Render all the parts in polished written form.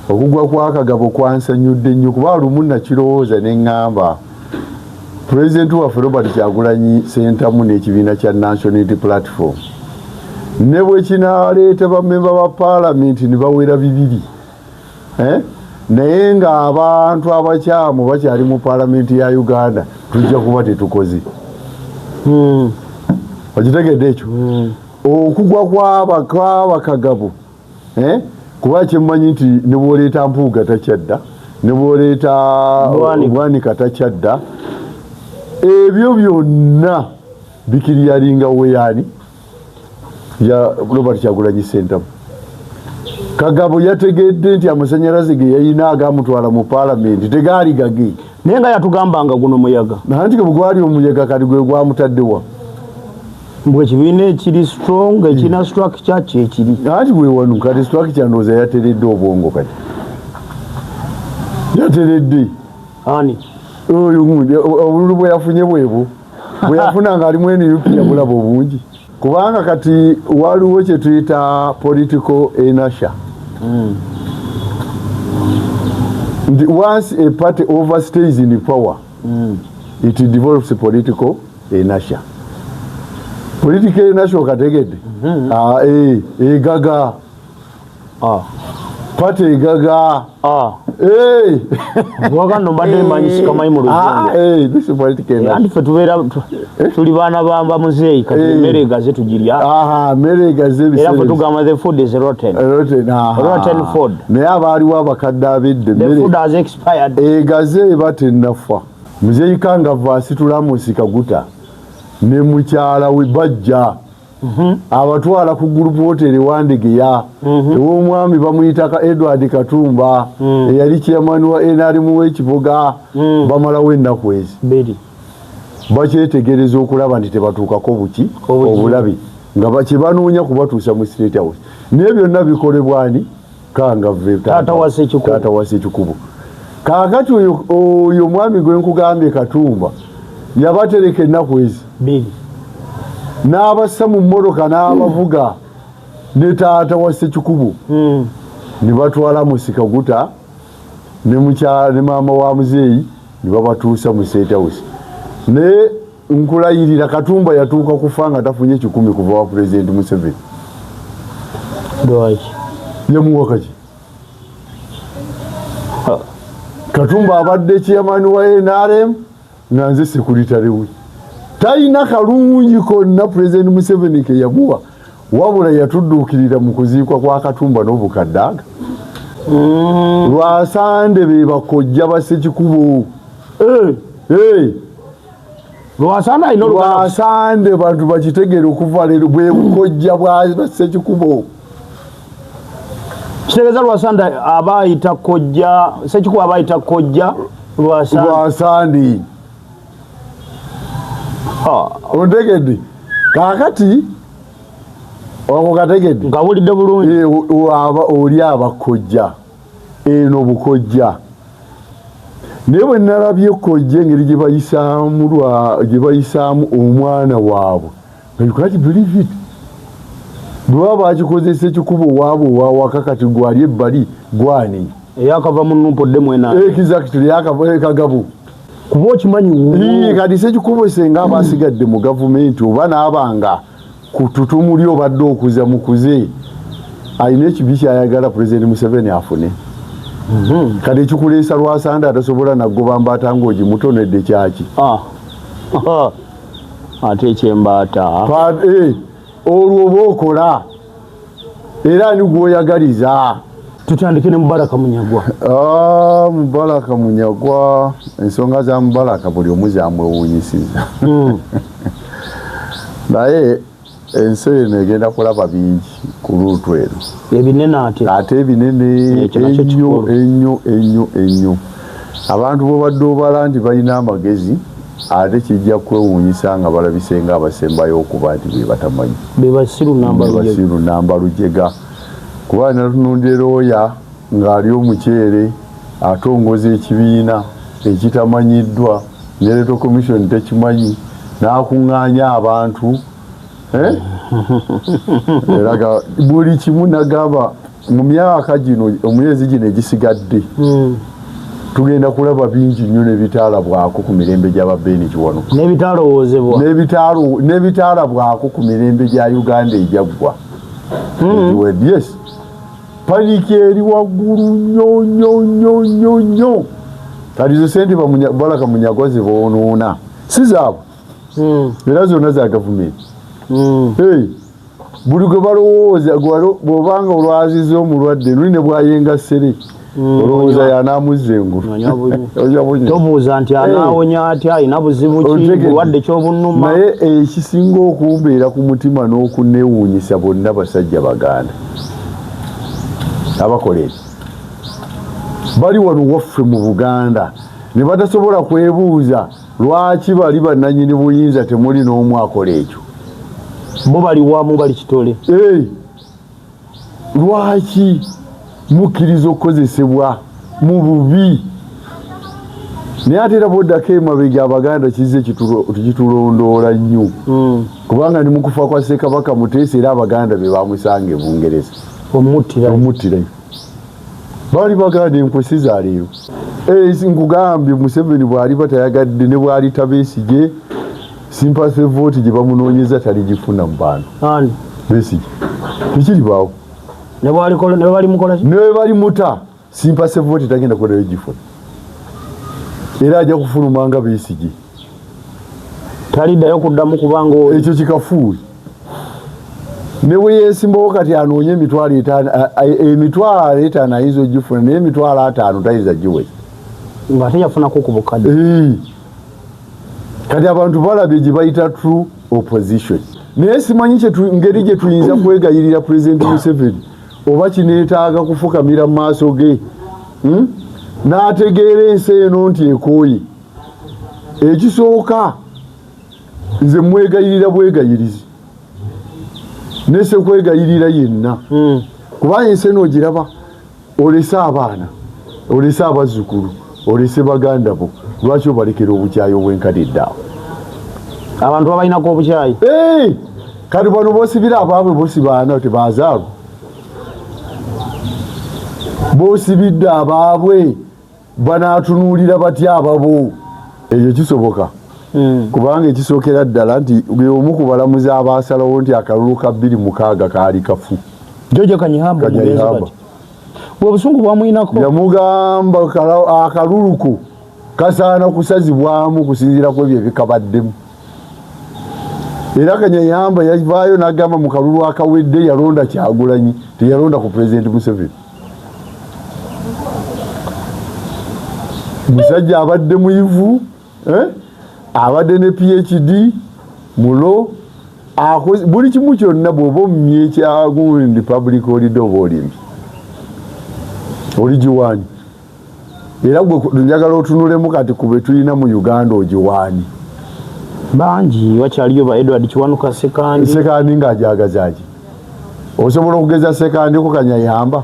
okugwa kwa Kagabo kwansanyudde nnyo kuba lumu nakirowooza ne ŋŋamba Pulezidenti waffe Robert Kyagulanyi Ssentamu n'ekibiina kya National Unity Platform ne bwe kinaleeta bammemba ba paalamenti ne bawera 200 naye ng'abantu abakyamu bakyali mu paalamenti ya Uganda tujja kuba tetukoze okitegedde ekyo okugwa kw'aba Kagabo kuba kyemmanyi nti ne bw'oleeta Mpuuga takyadda ne bw'oleeta Bwanika takyadda ebyo byonna bikiriyalinga weyani ya Robert Kyagulanyi Ssentamu. Kagabo yategedde nti amasanyalaze ge yayina agamutwala mu paalamenti tegaali gage naye nga yatugambanga guno muyaga nanti gwali omuyaga kati gwe gwamutaddewa mbwe ekibiina ekiri strong ekina structure kyekiri nanti gwe wanu kati structure ndowooza yateredde obwongo kati yateredde ani oyo obululu bwe yafunye bwebwo bwe yafuna ng'alimu NUP yabulaba obungi kubanga kati waliwo kye tuyita political inertia once a party overstays in power it develops political inertia. Political inertia okategedde egaga party egaga wagano mbadde manyi sikamanyi mu Luzungu this is political inertia andi fe tubeera tuli baana bamba muzeeyi kati mmere egaze tugirya mmere egaze era fe tugamba the food is rotten food naye abaaliwo abakadde abedde the food has expired egaze eba tennafa muzeeyi Kangava asitula musika guta ne mukyala we bajja abatwala ku group hotel Wandegeya ew'omwami bamuyita Edward Katumba eyali chairman wa NRM w'ekibuga bamalawo ennaku ezi bakyetegereza okulaba nti tebatuukako buki obulabi nga bakibanoonya kubatuusa mu State House naye byonna bikolebwa ani Kangava taata wase ekikubo kaakati oyo mwami gwe nkugambye Katumba yabatereka ennaku ezi n'abassa mu mmoloka n'abavuga ne taata wa Ssekikubo ne batwala musika guta ne maama wa muzeeyi ne babatuusa mu State House naye nkulayirira Katumba yatuuka kufa nga tafunye 10 kuva wa Pulezidenti Museveni yamuwa kaki Katumba abadde chairman wa NRM nga nze sekuritale we talina kalungi konna Pulezidenti Museveni ke yamuwa wabula yatudduukirira mu kuziikwa kwa Katumba n'obukaddaga Lwasande be bakojja ba Ssekikubo Lwasande bantu bakitegere okuva leero bwe bukojja bwa Ssekikubo kitegeeza Lwasande abayita kojja Ssekikubo abayita kojja Lwasande ontegedde kaakati okategedde ngawulidde bulungi oli abakojja eno bukojja naye bwe nalabye ekojja engeri gye bayisaamu omwana waabwe you can't believe it bwe baba bakikozesa ekikubo waabwe owawaka kati gwali ebbali gwani eyakava mu Numpo Ddemwena exactly yakava Kagabo kuba okimanyi kati Ssekikubo senga abasigadde mu gavumenti oba n'abanga ku tutumuli obadde okuza mukuze alina ekibi kyayagala Pulezidenti Museveni afune kati ekikuleesa Lwasande atasobola nagoba mbaata ng'ogimutonedde kyaki ate ekyembaata olwo oba okola era ani gw'oyagaliza tutandike ne Mubaraka Munyagwa Mubaraka Munyagwa ensonga za Mubaraka buli omu zamwewuunyisiza naye ensi eno egenda kulaba bingi ku luutu eno ebinene ate ebinene ennyo abantu bobadde obala nti balina amagezi ate kijja kwewuunyisa nga balabisenga abasembayo okuba nti be batamanyi basiru namba lujega kuba natunundira looya ng'ali omukyere atongoza ekibiina ekitamanyiddwa ne Electoral Commission tekimanyi n'akuŋŋaanya abantu eraga buli kimu nagamba mu myaka gino omuyezi gino egisigadde tugenda kulaba bingi nnyo n'ebitaalabwako ku mirembe gy'ababeeni kiwano n'ebitaalabwako ku mirembe gya Uganda ejaggwa. Yes, paniki eri waggulu nnyo kati zo sente Baraka Munyago ziboonoona si zaabwe era zonna za gavumenti. Buli gwe balowooza bw'obanga olwaziza omulwadde nuli ne bwayenga ssere olowooza y'anaamuzza engulu. Tobuuza nti anaawonya atya alina buzibu ki bulwadde ky'obunnuma. Naye ekisinga okumbeera ku mutima n'okunneewuunyisa bonna basajja Baganda abakola ekyo bali wano waffe mu Buganda ne batasobola kwebuuza lwaki bali bannannyini buyinza temuli n'omu akola ekyo. Bo bali wamu bali kitole. Lwaki mukkiriza okukozesebwa mu bubi? Naye ate era bw'oddako emabega Abaganda kizze tukitulondoola nnyo kubanga ne mu kufa kwa Ssekabaka Muteesa era Abaganda be bamusanga e Bungereza omuttirayo. Baali baganda enkwesi za leero. Nkugambye Museveni bw'ali batayagadde ne bw'ali tabeesige sympathy vote gye bamunoonyeza taligifuna mu bantu. Beesige tekiribaawo ne bali muta sympathy vote tagenda kunayo gifuna era ajja kufulumanga Beesige taliddayo kuddamu kubanga ekyo kikafuuwe. Ne bwe yeesimbawo kati anoonye emitwalo 5 ayinza ogifuna naye emitwalo 5 tayinza giweza ng'ate yafunako ku bukadde. Kati abantu balabye gye bayita true opposition. Naye simanyi ngeri gye tuyinza kwegayirira President Museveni oba kineetaaga kufukamira mu maaso ge n'ategeera ensi eno nti ekooye. Ekisooka nze mwegayirira bwegayirizi nese kwegayirira yenna kuba ensi eno ogiraba olese abaana olese abazzukulu olese baganda bo lwaki obalekera obukyayi obwenkadidde awo abantu babalinako obukyayi. Kati bano boosibira abaabwe bosibaana tebazaalwa boosibidde abaabwe banaatunuulira batya ababo. Ekyo kisoboka kubanga ekisookera ddala nti omu ku balamuzi abaasalawo nti akalulu ka 26 kaali kafu. Jojo Kanyihamba obusungu bwamuyinako yamugamba akaluluko kasaana kusazibwamu kusinziira ku ebyo ebikabaddemu. Era Kanyihamba yavaayo n'agamba mu kalulu akawedde yalonda Kyagulanyi teyalonda ku President Museveni. Musajja abadde muyivu abadde ne PhD mulo buli kimu kyonna bw'oba omumye ekyagundi public holiday oba olimbi oli giwaani. Era gwe njagala otunulemu kati ku be tulina mu Uganda ogiwaani bangi wakyaliyo ba Edward Kiwanuka Sekandi ng'ajagazaaki osobola okugeza Sekandi ku Kanyihamba.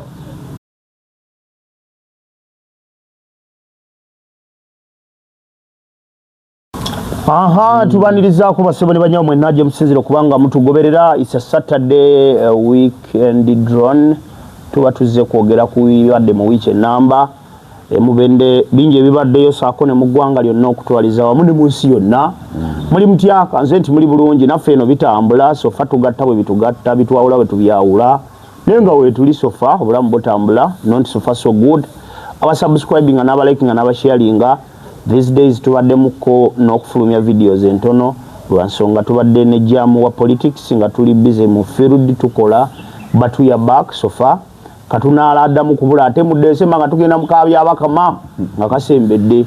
Tubanirizaako basebo ne banyawo mwenna gye musinzira okubanga mutugoberera. It's a Saturday weekend drone tuba tuzze kwogera ku bibadde mu wiiki ennamba mubende bingi ebibaddeyo saako ne mu ggwanga lyonna okutwaliza wamu ne mu nsi yonna. Muli mutyaka nze nti muli bulungi naffe eno bitambula sofa tugatta bwe bitugatta bitwawula bwe tubyawula naye nga weetuli sofa obulamu butambula not sofa so good. Abasubscribinga n'abalikinga n'abasharinga these days tubadde muko n'okufulumya videos entono lwansonga tubadde ne jamu wa politics nga tuli busy mu field tukola but we are back so far katunaalada mu kubula ate mu December nga tugenda mu kaabya abakama nga kasembedde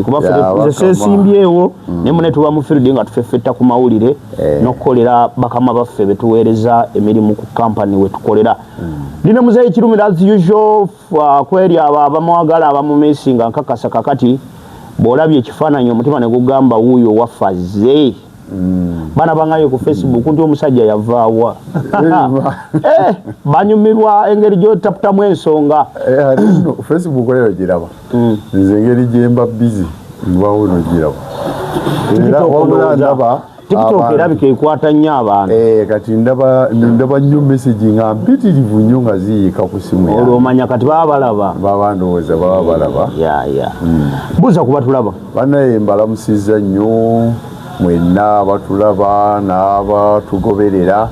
kuba ffe sesimbyewo ne mune tuba mu field nga tufeffetta ku mawulire n'okukolera bakama baffe betuweereza emirimu ku company we tukolera. Dine muzeyi Kirumira as usual kweri abamwagala abamumesinga nkakasa kakati bw'olabye ekifaananyi omutima ne gugamba wuuyo wafaze bana bangayo ku Facebook nti omusajja yavaawa banyumirwa engeri gy'otaputamu ensonga. Facebook leero giraba nze engeri gye mba busy mbaawo no giraba era wabula ndaba TikTok erabika ekwata nnyo abantu. Kati ndaba nnyo message nga mpitirivu nnyo nga ziyiika ku simu yange. Olwo omanya kati baba balaba. Baba ndowooza baba balaba. Buuza ku batulaba. Bannaye mbalamusizza nnyo mwenna abatulaba n'abatugoberera.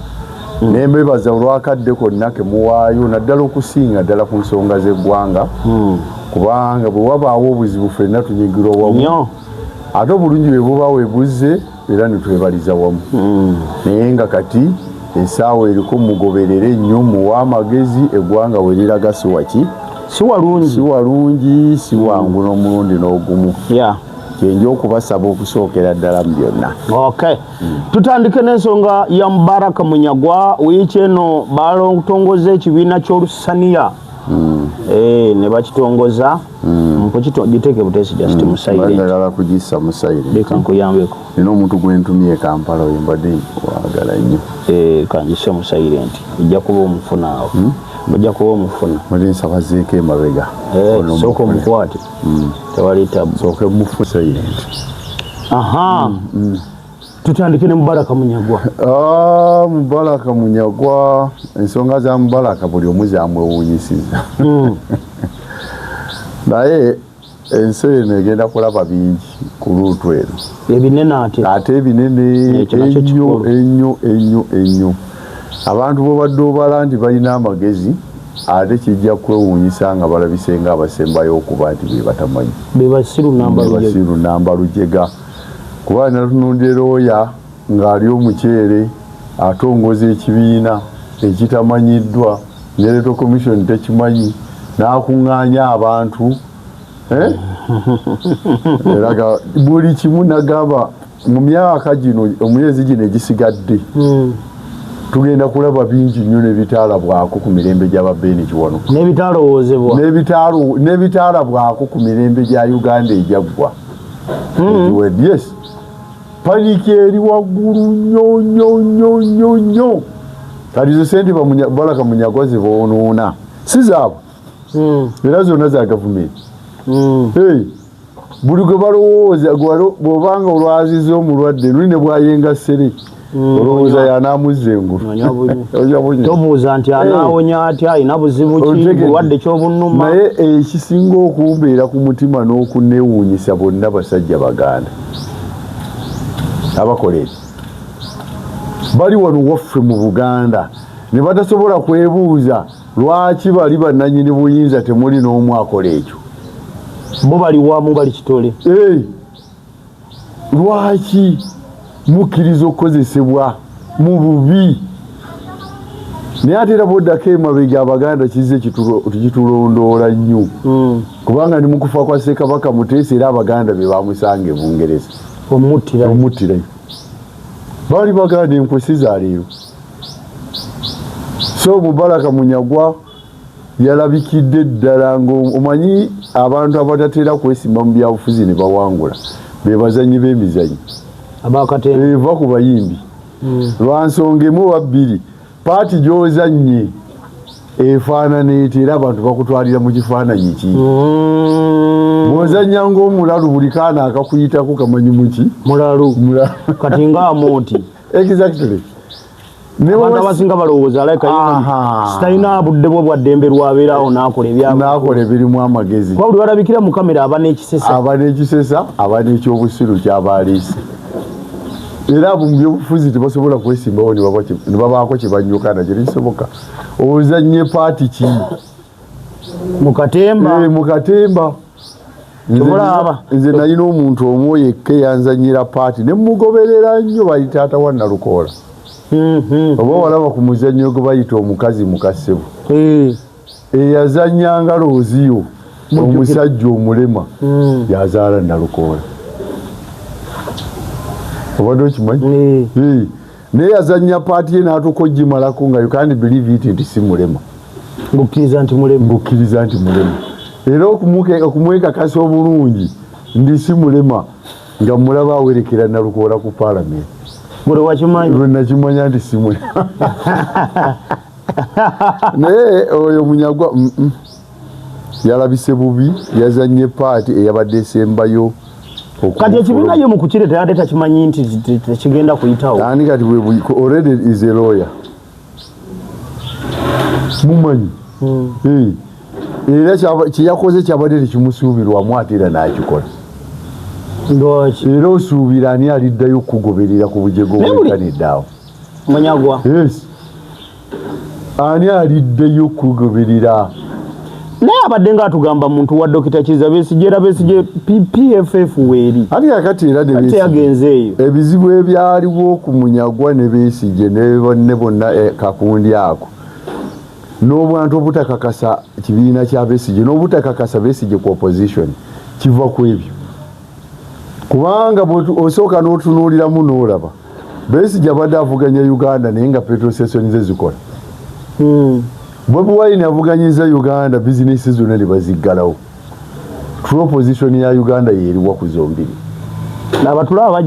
Nembebaza olwakadde konna ke muwaayo naddala okusinga ddala ku nsonga z'eggwanga. Kubanga bwe wabaawo obuzibu ffenna tunyigirwa wamu. Ate obulungi bwe buba weebuzze era ne twebaliza wamu. Naye nga kati essaawa eriko mugoberere nnyo muwa amagezi eggwanga we liraga si waki? Si walungi, si wangu n'omulundi n'ogumu. Kyenja okubasaba okusookera ddala mu byonna. Tutandike n'ensonga ya Mubaraka Munyagwa. Wiiki eno batongoza ekibiina ky'Olusaniya. Ne bakitongoza giteeke buteesi just musayirala kugissa musayire leka nkuyambeko nina omuntu gwentumye Kampala oyo mbadde wagala nnyo kanjise musayire nti ojja kuba omufuna awo ojja kuba omufuna muli nsabazeeko emabega sooka omukwate tewali tabu sooke mufu sayire nti tutandike ne Mubaraka Munyagwa. Mubaraka Munyagwa, ensonga za Mubaraka buli omu zamwewuunyisizza. Naye ensi eno egenda kulaba bingi ku luutu eno. Ebinene ate ebinene ennyo. Abantu bw'obadde obala nti balina amagezi ate kijja kwewuunyisa nga balabise nga abasembayo okuba nti be batamanyi. Be basiru namba lujega. Kuba natunondera oya ng'ali omukyere atongoza ekibiina ekitamanyiddwa n'electoral commission tekimanyi n'akuŋŋaanya abantu eraga buli kimu nagamba mu myaka gino omuyezi gino egisigadde tugenda kulaba bingi nnyo n'ebitaalabwako ku mirembe gy'ababeeni kiwano n'ebitaalabwako ku mirembe gya Uganda ejaggwa. Yes. Paniki eri waggulu nnyo. Kati zo sente Mubaraka Munyagwa ze boonoona si zaabwe era zonna za gavumenti. Buli gwe balowooza bw'obanga olwaziza omulwadde luli ne bwayenga ssere olowooza y'anaamuzza engulu. Tobuuza nti anaawonya atya alina buzibu ki bulwadde ky'obunnuma. Naye ekisinga okumbeera ku mutima n'okunneewuunyisa bonna basajja Baganda abakolera bali wano waffe mu Buganda ne batasobola kwebuuza lwaki bali bannannyini buyinza temuli n'omu akola ekyo. Bo bali wamu bali kitole. Lwaki mukkiriza okukozesebwa mu bubi? Naye ate era bw'oddako emabega Abaganda kizze kitulondoola nnyo kubanga ne mu kufa kwa Ssekabaka Muteesa era Abaganda be bamusanga e Bungereza omuttirayo baali baganda enkwesi za leero. So Mubaraka Munyagwa yalabikidde ddala ng'omanyi abantu abatatera kwesimba mu byabufuzi ne bawangula be bazannyi b'emizannyo eva ku bayimbi lwa nsonga emu oba bbiri paati gy'ozannye efaanana eti era abantu bakutwalira mu kifaananyi ki. Bw'ozannya ng'omulalu buli kaana akakuyitako kamanyi muki mulalu kati ng'amooti. Exactly. Abantu abasinga balowooza sitalina budde bwe bwa ddembe lwabeerawo n'akola ebirimu amagezi. Kuba buli balabikira mu kamera aba n'ekisesa aba n'ekyobusiru ky'aba aliise. Era mu byobufuzi tebasobola kwesimbawo ne babaako kye banyuka nakyo tekisoboka. Ozannye paati ki? Mu katemba. Nze nalina omuntu omu yekka yanzanyira paati ne mugoberera nnyo bali taata wa Nalukoola. Oba walaba ku muzannyo gwe bayita omukazi mukassebo eyazannyanga Looziyo omusajja omulema yazaala Nalukoola. Obadde okimanyi? Naye yazannya paati ye n'atukoggimalako nga you can't believe it nti si mulema. Ngukkiriza nti mulema. Era okumwekakasa obulungi ndi si mulema nga mulaba awerekera Nalukoola ku Paalamenti. Lwe nakimanya nti si mulema. Naye oyo Munyagwa yalabise bubi yazannye paati eyabadde esembayo kati ekibiina ye mu kukireta yadde takimanyi nti tekigenda kuyitawo ani kati already is a lawyer mumanyi era kyeyakoze kyabadde tekimusuubirwamu ate era n'akikola era osuubira ani aliddayo okugoberera ku bujego bwekaniddeawo Munyagwa yes ani aliddayo okugoberera naye abadde nga atugamba muntu wa Dokita Kizza Besigye era Besigye PFF weeri ati kakati era yagenzeeyo ebizibu ebyaliwo ku Munyagwa ne Besigye ne bonna kakundi ako n'obwantu obutakakasa kibiina kya Besigye n'obutakakasa Besigye ku opposition kiva ku ebyo kubanga osooka n'otunuuliramu n'olaba Besigye abadde avuganya Uganda naye nga petrol station ze zikola Bobi Wine avuganyiza Uganda bizinesi zonna ne baziggalawo true opposition ya Uganda yeeriwa ku zombiri n'abatulaba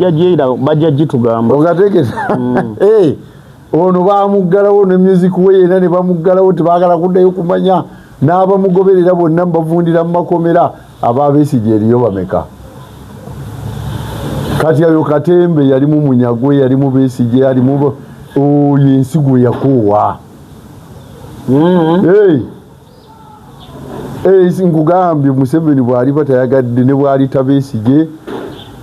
bajja gitugamba ogategeeza ono baamuggalawo ne music we yena ne bamuggalawo tebaagala kuddayo kumanya n'abamugoberera bonna mbavundira mu makomera aba Besigye eriyo bameka kati ayo Katembe yalimu Munyagwe yalimu Besigye yalimu oyo ensigo yakoowa nkugambye Museveni bw'ali batayagadde ne bw'ali Besigye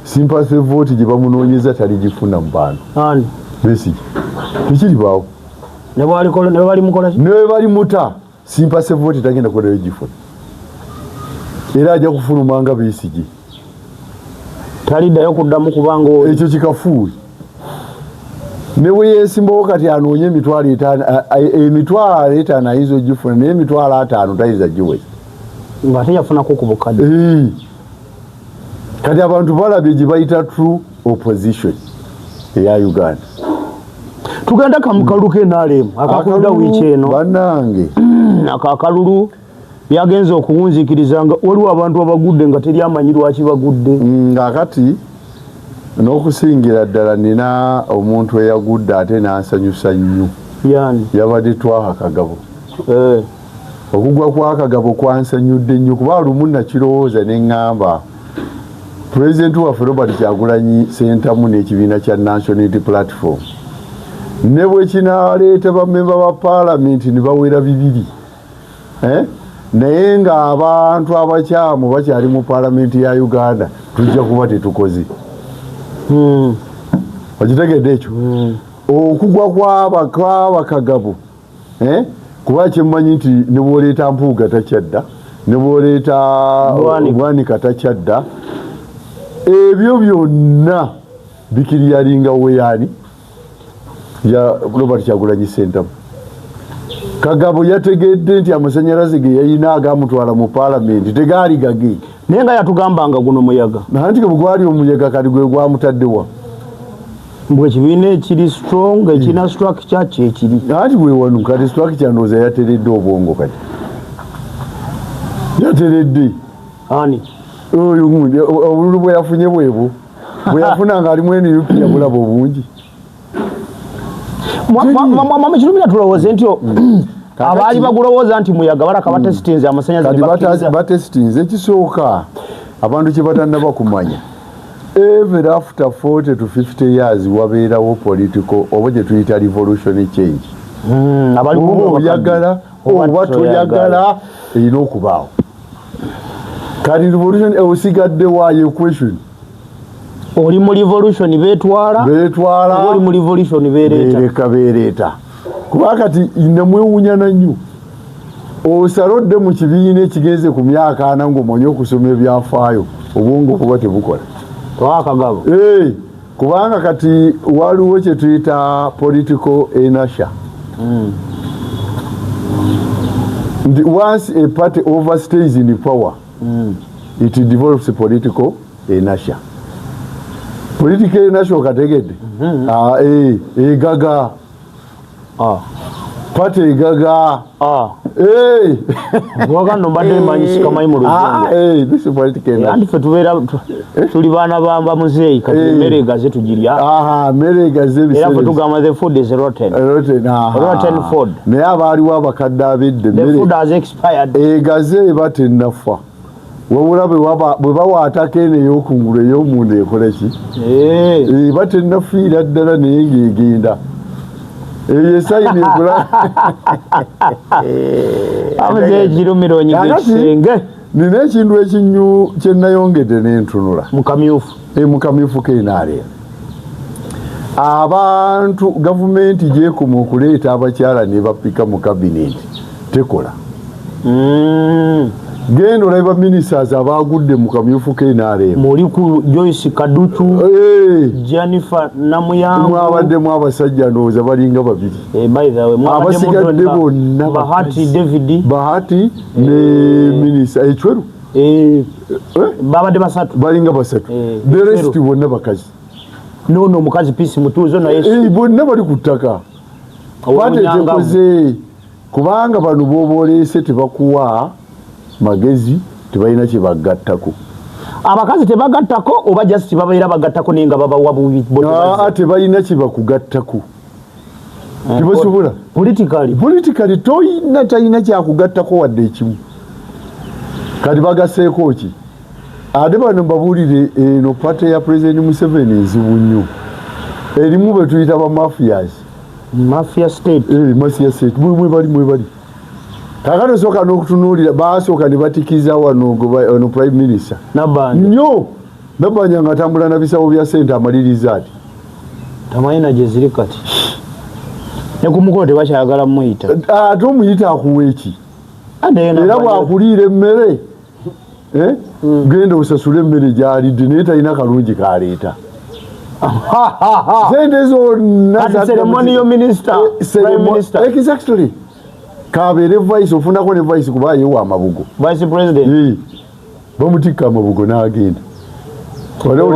sympathy vote gye bamunoonyeza taligifuna mu bantu Besigye tekiribaawo ne balimuta sympathy vote tagenda kudayo gifuna era ajja kufuluma nga Besigye taliddayo kuddamu kubanga ekyo kikafuuwe ne bwe yeesimbawo kati anoonye emitwalo 5 ayinza ogifuna naye emitwalo 5 tayinza giweza ng'ate yafunako ku bukadde kati abantu balabye gye bayita true opposition eya Uganda tugenda kamukalulu k'NRM akakulira wiiki eno bannange akakalulu byagenze okuwunzikiriza nga waliwo abantu abagudde nga teri amanyi lwaki bagudde ng'akati n'okusingira ddala nina omuntu eyagudde ate n'ansanyusa nnyo yabadde Twaha Kagabo okugwa kwa Kagabo kwansanyudde nnyo kuba lumu nakirowooza ne ŋŋamba pulezidenti waffe Robert Kyagulanyi Ssentamu n'ekibiina kya National Unity Platform ne bwe kinaaleeta bammemba ba paalamenti ne bawera 2 naye ng'abantu abakyamu bakyali mu paalamenti ya Uganda tujja kuba tetukoze okitegedde ekyo okugwa kw'Abakagabo kuba kyemmanyi nti ne bw'oleeta Mpuuga takyadda ne bw'oleeta Bwanika takyadda ebyo byonna bikiryalinga weyani ya Robert Kyagulanyi Ssentamu Kagabo yategedde nti amasanyalaze ge yayina agamutwala mu paalamenti tegaali gage naye nga yatugambanga guno muyaga nanti gwali omuyaga kati gwe gwamutaddewa mbwe ekibiina ekiri strong ekina structure kyekiri nanti gwe wanu kati structure ndowooza yateredde obwongo kati yateredde ani oyo gundi obululu bwe yafunye bwebwo bwe yafuna nga alimu NUP yabulaba obungi mama kirumira tulowooze nti abaali bagulowooza nti muyaga balaka batesitinze amasanyalaze batesitinze ekisooka abantu kye batannaba kumanya even after 40 to 50 years wabeerawo political oba gye tuyita revolution change oyagala oba toyagala erina okubaawo kati revolution osigadde waayo equation oli mu revolution beetwala oli mu revolution beereka kuba kati namwewuunyana nnyo osalodde mu kibiina ekigenze ku myaka 4 ng'omanyi okusoma ebyafaayo obwongo kuba tebukola Kagabo kubanga kati waliwo kye tuyita political inertia once a party overstays in power it develops political inertia political inertia okategedde egaga party egaga wakano mbadde manyi sikamanyi mu luzungu andi ffe tubeera tuli baana bamba muzeeyi kati emmere egaze tugirya mmere egaze era ffe tugamba the food is rotten food naye abaaliwo abakadde abedde the food has expired egaze eba tennafa wabula bwe bawaatako eno ey'okungulu ey'omunda ekola ki batennafiira ddala naye ng'egenda eyo esayini ekula nina ekintu ekinyu kyenayongedde n'entunula mukamyufu keenaaleero abantu gavumenti gyekuma okuleeta abakyala ne bapika mu kabineeti tekola genda olaba ministers abagudde mu kamyufu keenaaleero muli ku Joyce Kadutu Jennifer Namuyango mwabaddemu abasajja ndowooza balinga babiri abasigadde bonna Bahati ne minister Echweru babadde basatu balinga basatu the rest bonna bakazi nono omukazi Peace Mutuuzo naye bonna bali ku ttaka batetekoze kubanga bano booboleese tebakuwa magezi tebalina kye bagattako abakazi tebagattako oba just babeera bagattako naye nga babawa bubi tebalina kye bakugattako tebasobola politically talina kyakugattako wadde ekimu kati bagaseeko ki ate bano mbabuulire eno pate ya President Museveni enzibu nnyo erimu be tuyita ba mafia state mwebali kakati osooka n'okutunuulira basooka ne batikiza wano prime minister nnyo Nabanja nga atambula na bisawo bya ssente amaliriza ati tamayina gye ziri kati ne ku mukolo tebakyayagala muyita ate omuyita akuwa eki era bwakuliira emmere genda osasula emmere gyalidde naye talina kalungi kaleeta sente zonna exactly kabeere vice ofunako ne vice kuba yewa amabugo vice president bamutikka amabugo n'agenda waliwo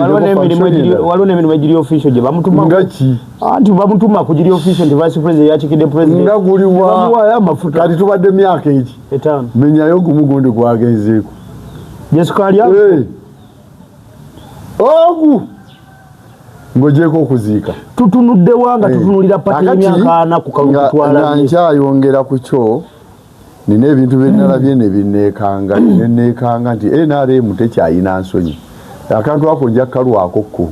n'emirimu egiri official gye bamutuma ngaki anti bamutuma ku giri official nti vice president yakikidde president nga guliwa amafuta kati tubadde myaka eki etaano menyayo gumu gundi gwagenzeeko jesukali ogu ngojeeko okuziika tutunudde wanga tutunulira pati y'emyaka ana ku kalukutwala nkyayongera ku kyo nina ebintu byenalabye ne binneekanga nti NRM tekyayina nsonyi akantu ako nja kalwakokko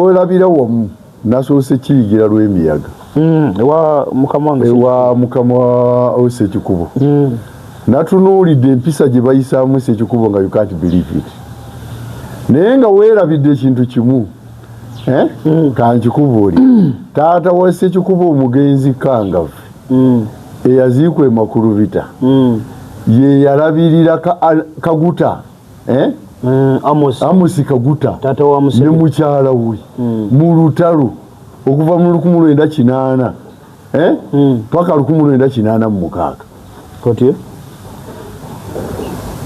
olabira wamu nasoose kiyigira lw'emiyaga ewa mukama wa Ssekikubo natunuulidde empisa gye bayisaamu Ssekikubo nga you can't believe it naye nga weerabidde ekintu kimu kankikubuuli taata wa Ssekikubo omugenzi Kangavu eyaziikwa Makulubita ye yalabirira Kaguta Amosi Kaguta ne mukyala we mu lutalo okuva mu 1908 paka 1986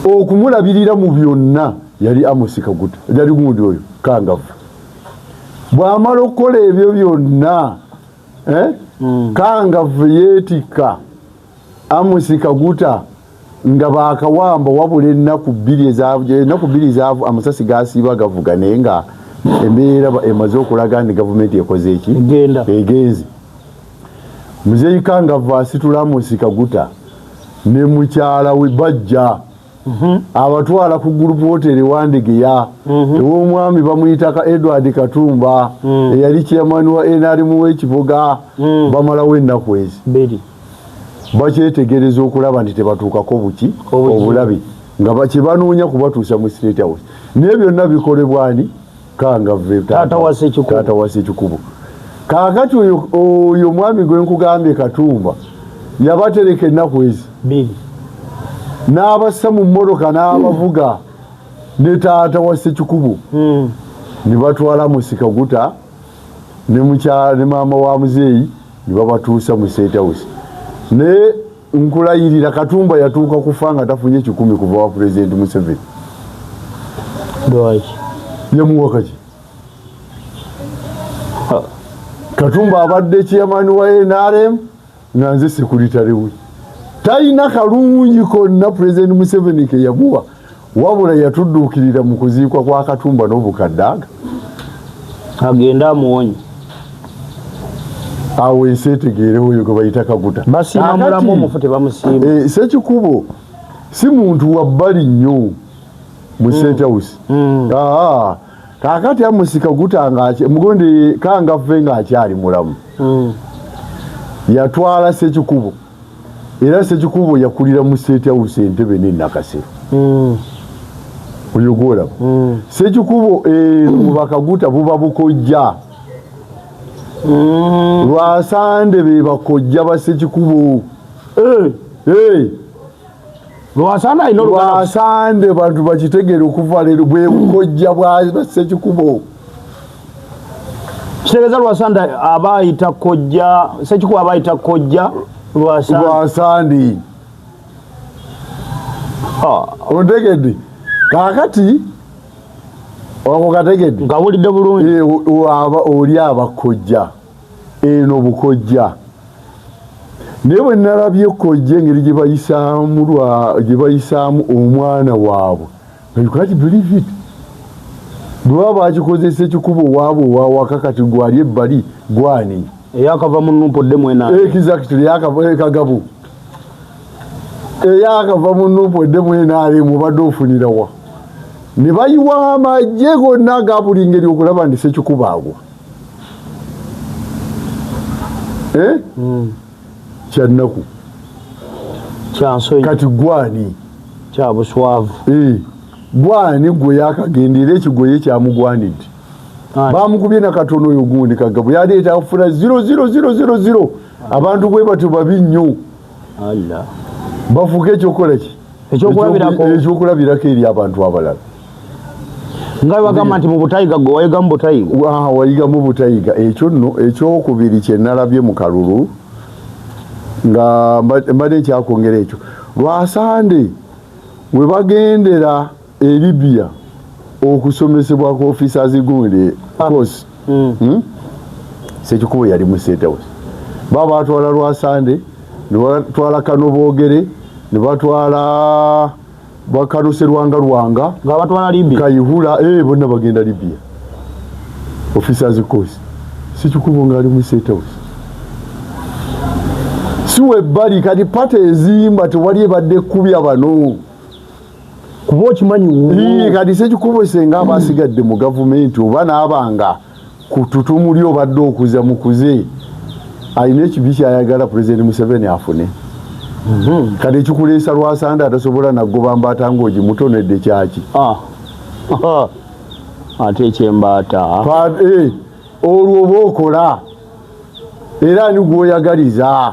okumulabirira mu byonna yali Amosi Kaguta yali gundi oyo Kangavu bw'amala okukola ebyo byonna Kangavu yeetikka Amosi Kaguta nga baakawamba wabula ennaku bbiri ezaavu amasasi gaasiiba gavuga naye nga embeera emaze okulaga nti gavumenti ekoze eki egenze muzeeyi Kangavu asitula Amosi Kaguta ne mukyala we bajja abatwala ku group hotel Wandegeya ew'omwami bamuyita Edward Katumba eyali chairman wa NRM w'ekibuga bamalawo ennaku ezi bakyetegereza okulaba nti tebatuukako buki obulabi nga bakibanoonya kubatuusa mu State House naye byonna bikolebwa ani Kangavu taata wa Ssekikubo kaakati oyo mwami gwe nkugambye Katumba yabatereka ennaku ezi n'abassa mu mmotoka n'abavuga ne taata wa Ssekikubo ne batwala Amosi Kaguta ne maama wa muzeeyi ne babatuusa mu State House naye nkulayirira Katumba yatuuka kufa nga tafunye 10 kuva wa President Museveni yamuwa kaki Katumba abadde chairman wa NRM nga nze sekuritale we talina kalungi konna President Museveni ke yamuwa wabula yatudduukirira mu kuziikwa kwa Katumba n'obukaddaga agenda amuwonye awo ensi etegeere oyo gwe bayita Kaguta basiima mulamu omufu tebamusiima Ssekikubo si muntu wabbali nnyo mu State House. Kakati amusika gutanga mugondi kanga ffe ng'akyali mulamu. Yatwala Ssekikubo era Ssekikubo yakulira mu State House Entebbe ne Nakasero. Oyogora Ssekikubo bakaguta buba bukojja Lwasande be bakojja ba Ssekikubo. Lwasande bantu bakitegere okuva leero bwe bukojja bwa Ssekikubo. Kitegeeza Lwasande abayita kojja Ssekikubo abayita kojja Lwasande. Ontegedde kakati wako kategedde ngawulidde bulungi oli abakojja eno bukojja naye bwe nalabye kojja engeri gye bayisaamu omwana waabwe you can't believe it. Bwe baba bakikoze Ssekikubo waabwe owawaka kati gwali ebbali gwani eyakava mu Nuupu Ddemu exactly yakava eyakava mu Nuupu Ddemu mubadde ofunira wa ne bayiwa amagye gonna ga buli ngeri okulaba ndi Ssekikubo agwa. Kyannaku kyansonyi kati gwani kya buswavu gwani gwe yakagendera ekigoye kyamugwanidde bamukubye nakatono oyo gundi kagabo yaleeta afuna 00000 abantu bwe batyo babi nnyo bafuuka ekyokukola ki ekyokulabirako eri abantu abalala nga bagamba nti mu butayiga gwe wayiga mu butayiga wayiga mu butayiga ekyo nno ekyokubiri kye nalabye mu kalulu nga mbadde ekyakwongera ekyo Lwasande we bagendera e Libya okusomesebwa ku officers gundi course Ssekikubo yali mu State House baba batwala Lwasande ne batwala Kanoboogere ne batwala Bakanuse Lwanga nga batwala Libya Kayihura bonna bagenda Libya officers course Ssekikubo nga ali mu State House siwe bali kati pate ezimba tewali ebadde kubya bano kuba okimanyi kati Ssekikubo senga abasigadde mu gavumenti oba n'abanga ku tutumuli obadde okuza mukuze alina ekibi kyayagala President Museveni afune. Kati ekikuleesa Lwasande atasobola nagoba mbaata ng'ogimutonedde kyaki ate ekyembaata olwo oba okola era ani gw'oyagaliza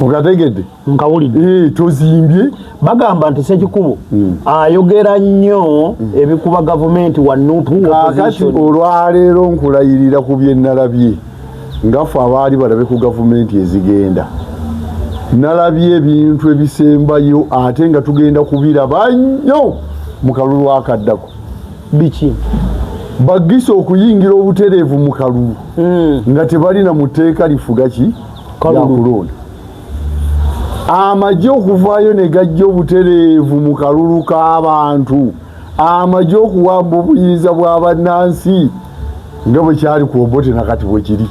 okategedde nkawulidde tozimbye bagamba nti Ssekikubo ayogera nnyo ebikuba gavumenti wa Nuupu kakati olwaleero nkulayirira ku bye nalabye ngafe abaali balabe ku gavumenti ezigenda nalabye ebintu ebisembayo ate nga tugenda kubiraba nnyo mu kalulu akaddako. Biki bagisa okuyingira obutereevu mu kalulu nga tebalina mu tteeka lifuga ki yakulonda amagye okuvaayo ne gajja obutereevu mu kalulu k'abantu amagye okuwamba obuyinza bw'abannansi nga bwe kyali ku Obote nakati bwe kiri.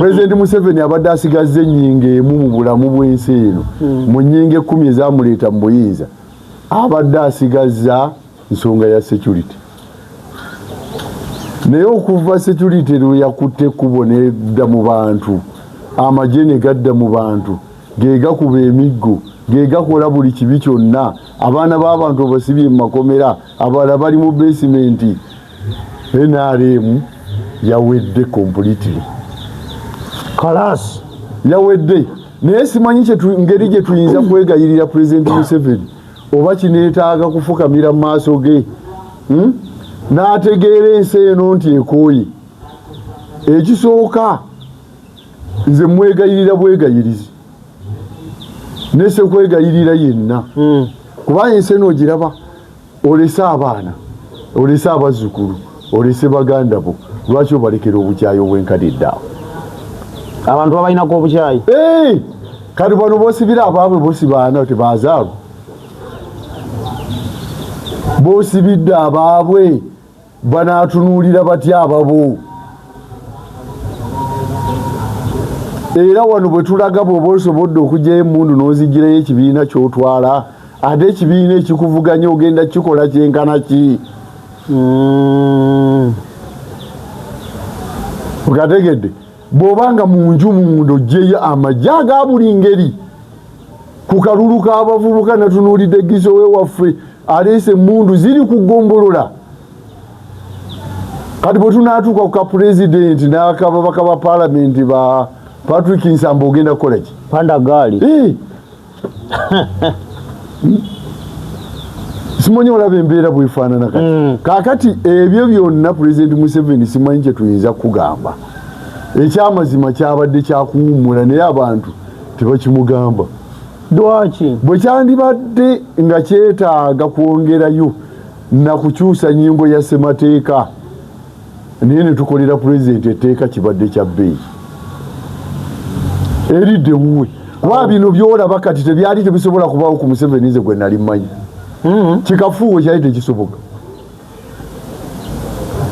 President Museveni abadde asigazza ennyingo emu mu bulamu bw'ensi eno mu nnyingo 10 ezamuleeta mu buyinza abadde asigazza nsonga ya security. Naye okuva security lwe yakutte ekkubo nedda mu bantu amagye ne gadda mu bantu ge gakuba emiggo ge gakola buli kibi kyonna abaana b'abantu obasibye mu makomera abalala bali mu basementi NRM yawedde completely kalas yawedde. Naye simanyi ngeri gye tuyinza kwegayirira President Museveni oba kineetaaga kufukamira mu maaso ge n'ategeera ensi eno nti ekooye. Ekisooka nze mwegayirira bwegayirizi nese kwegayirira yenna kuba ensi eno ogiraba olese abaana olese abazzukulu olese baganda bo lwaki obalekera obukyayi obwenkadidde awo abantu babalinako obukyayi kati bano bosibira abaabwe bosibaana tebazaalwa bosibidde abaabwe banaatunuulira batya ababo era wano bwe tulaga bw'oba osobodde okugyayo emmundu n'ozigirayo ekibiina ky'otwala ate ekibiina ekikuvuganya ogenda kikola kyenkana ki okategedde bw'obanga mu nju munda oggyeyo amagye aga buli ngeri ku kalulu k'abavubuka natunuulidde gisowe waffe aleese emmundu ziri ku ggombolola kati bwe tunaatuuka ku kapulezidenti n'akababaka ba paalamenti ba Patrick Nsamba ogenda kukola ki panda gaali simanyi olaba embeera bwefaanana kati kaakati ebyo byonna pulezidenti Museveni simanyi kye tuyinza kugamba ekyamazima kyabadde kyakuwummula naye abantu tebakimugamba lwaki bwe kyandibadde nga kyetaaga kwongerayo na kukyusa nnyingo ya ssemateeka naye ne tukolera pulezidenti etteeka kibadde kya bbeeyi eridde wuwe kuba bino byolaba kati tebyali tebisobola kubaawo ku Museveni nze gwe nali mmanyi kikafuuwe kyali tekisoboka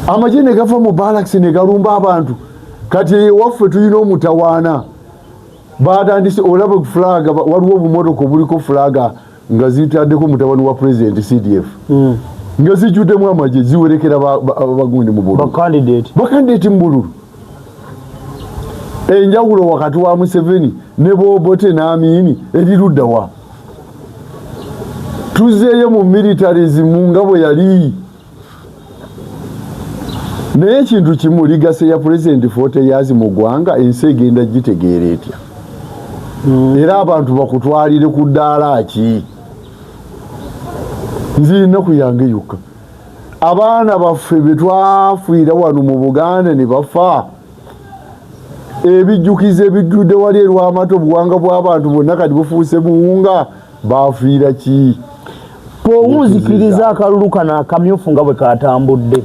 amagye ne gava mu balakisi ne galumba abantu kati ewaffe tulina omutawaana batandise olaba fulaga waliwo obumotoka obuliko fulaga nga zitaddeko mutabani wa pulezidenti CDF nga zijjuddemu amagye ziwerekera bagundi mu bululu bakandidate mu bululu enjawulo wakati wa Museveni ne Bobote n'Amini eriruddawa tuzeeyo mu militarism nga bwe yali naye ekintu kimu ligase ya pulezidenti 40 years mu ggwanga ensi egenda gitegeera etya era abantu bakutwalire ku ddaala ki nzirina kuyange yokka abaana baffe betwafiira wano mu Buganda ne bafa ebijjukizo ebijjudde wali erw'amata obuwanga bw'abantu bonna kati bufuuse buwunga bafiira ki bw'owunzikiriza akalulu kano akamyufu nga bwe katambudde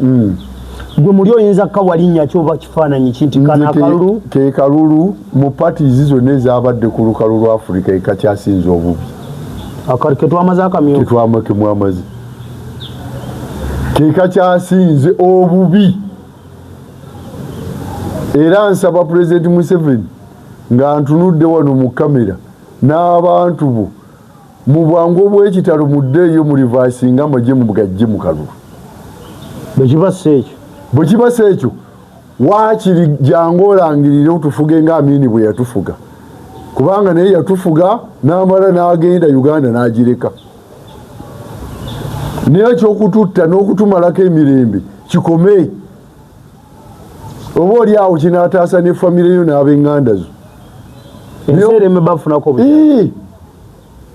gwe muli oyinza kawalinnya kyoba kifaananyi kinti kana akalulu ke kalulu mu patis zonna ezabadde ku lukalu lwa Afrika ekakyasinze obubi ketwamaze akamyufu ketwamakemu amaze kekakyasinze obubi era nsaba pulezidenti Museveni nga ntunudde wano mu kamera n'abantu bo mu bwangu obw'ekitalo muddeeyo mu livaasinga amagye mu gajje mu kalulu bwe kibasa ekyo waakiri jangu olangirire otufuge nga Amini bwe yatufuga kubanga naye yatufuga n'amala n'agenda Uganda n'agireka naye ekyokututta n'okutumalako emirembe kikome oba oli awo kinaataasa ne famire yo n'ab'eŋŋanda zo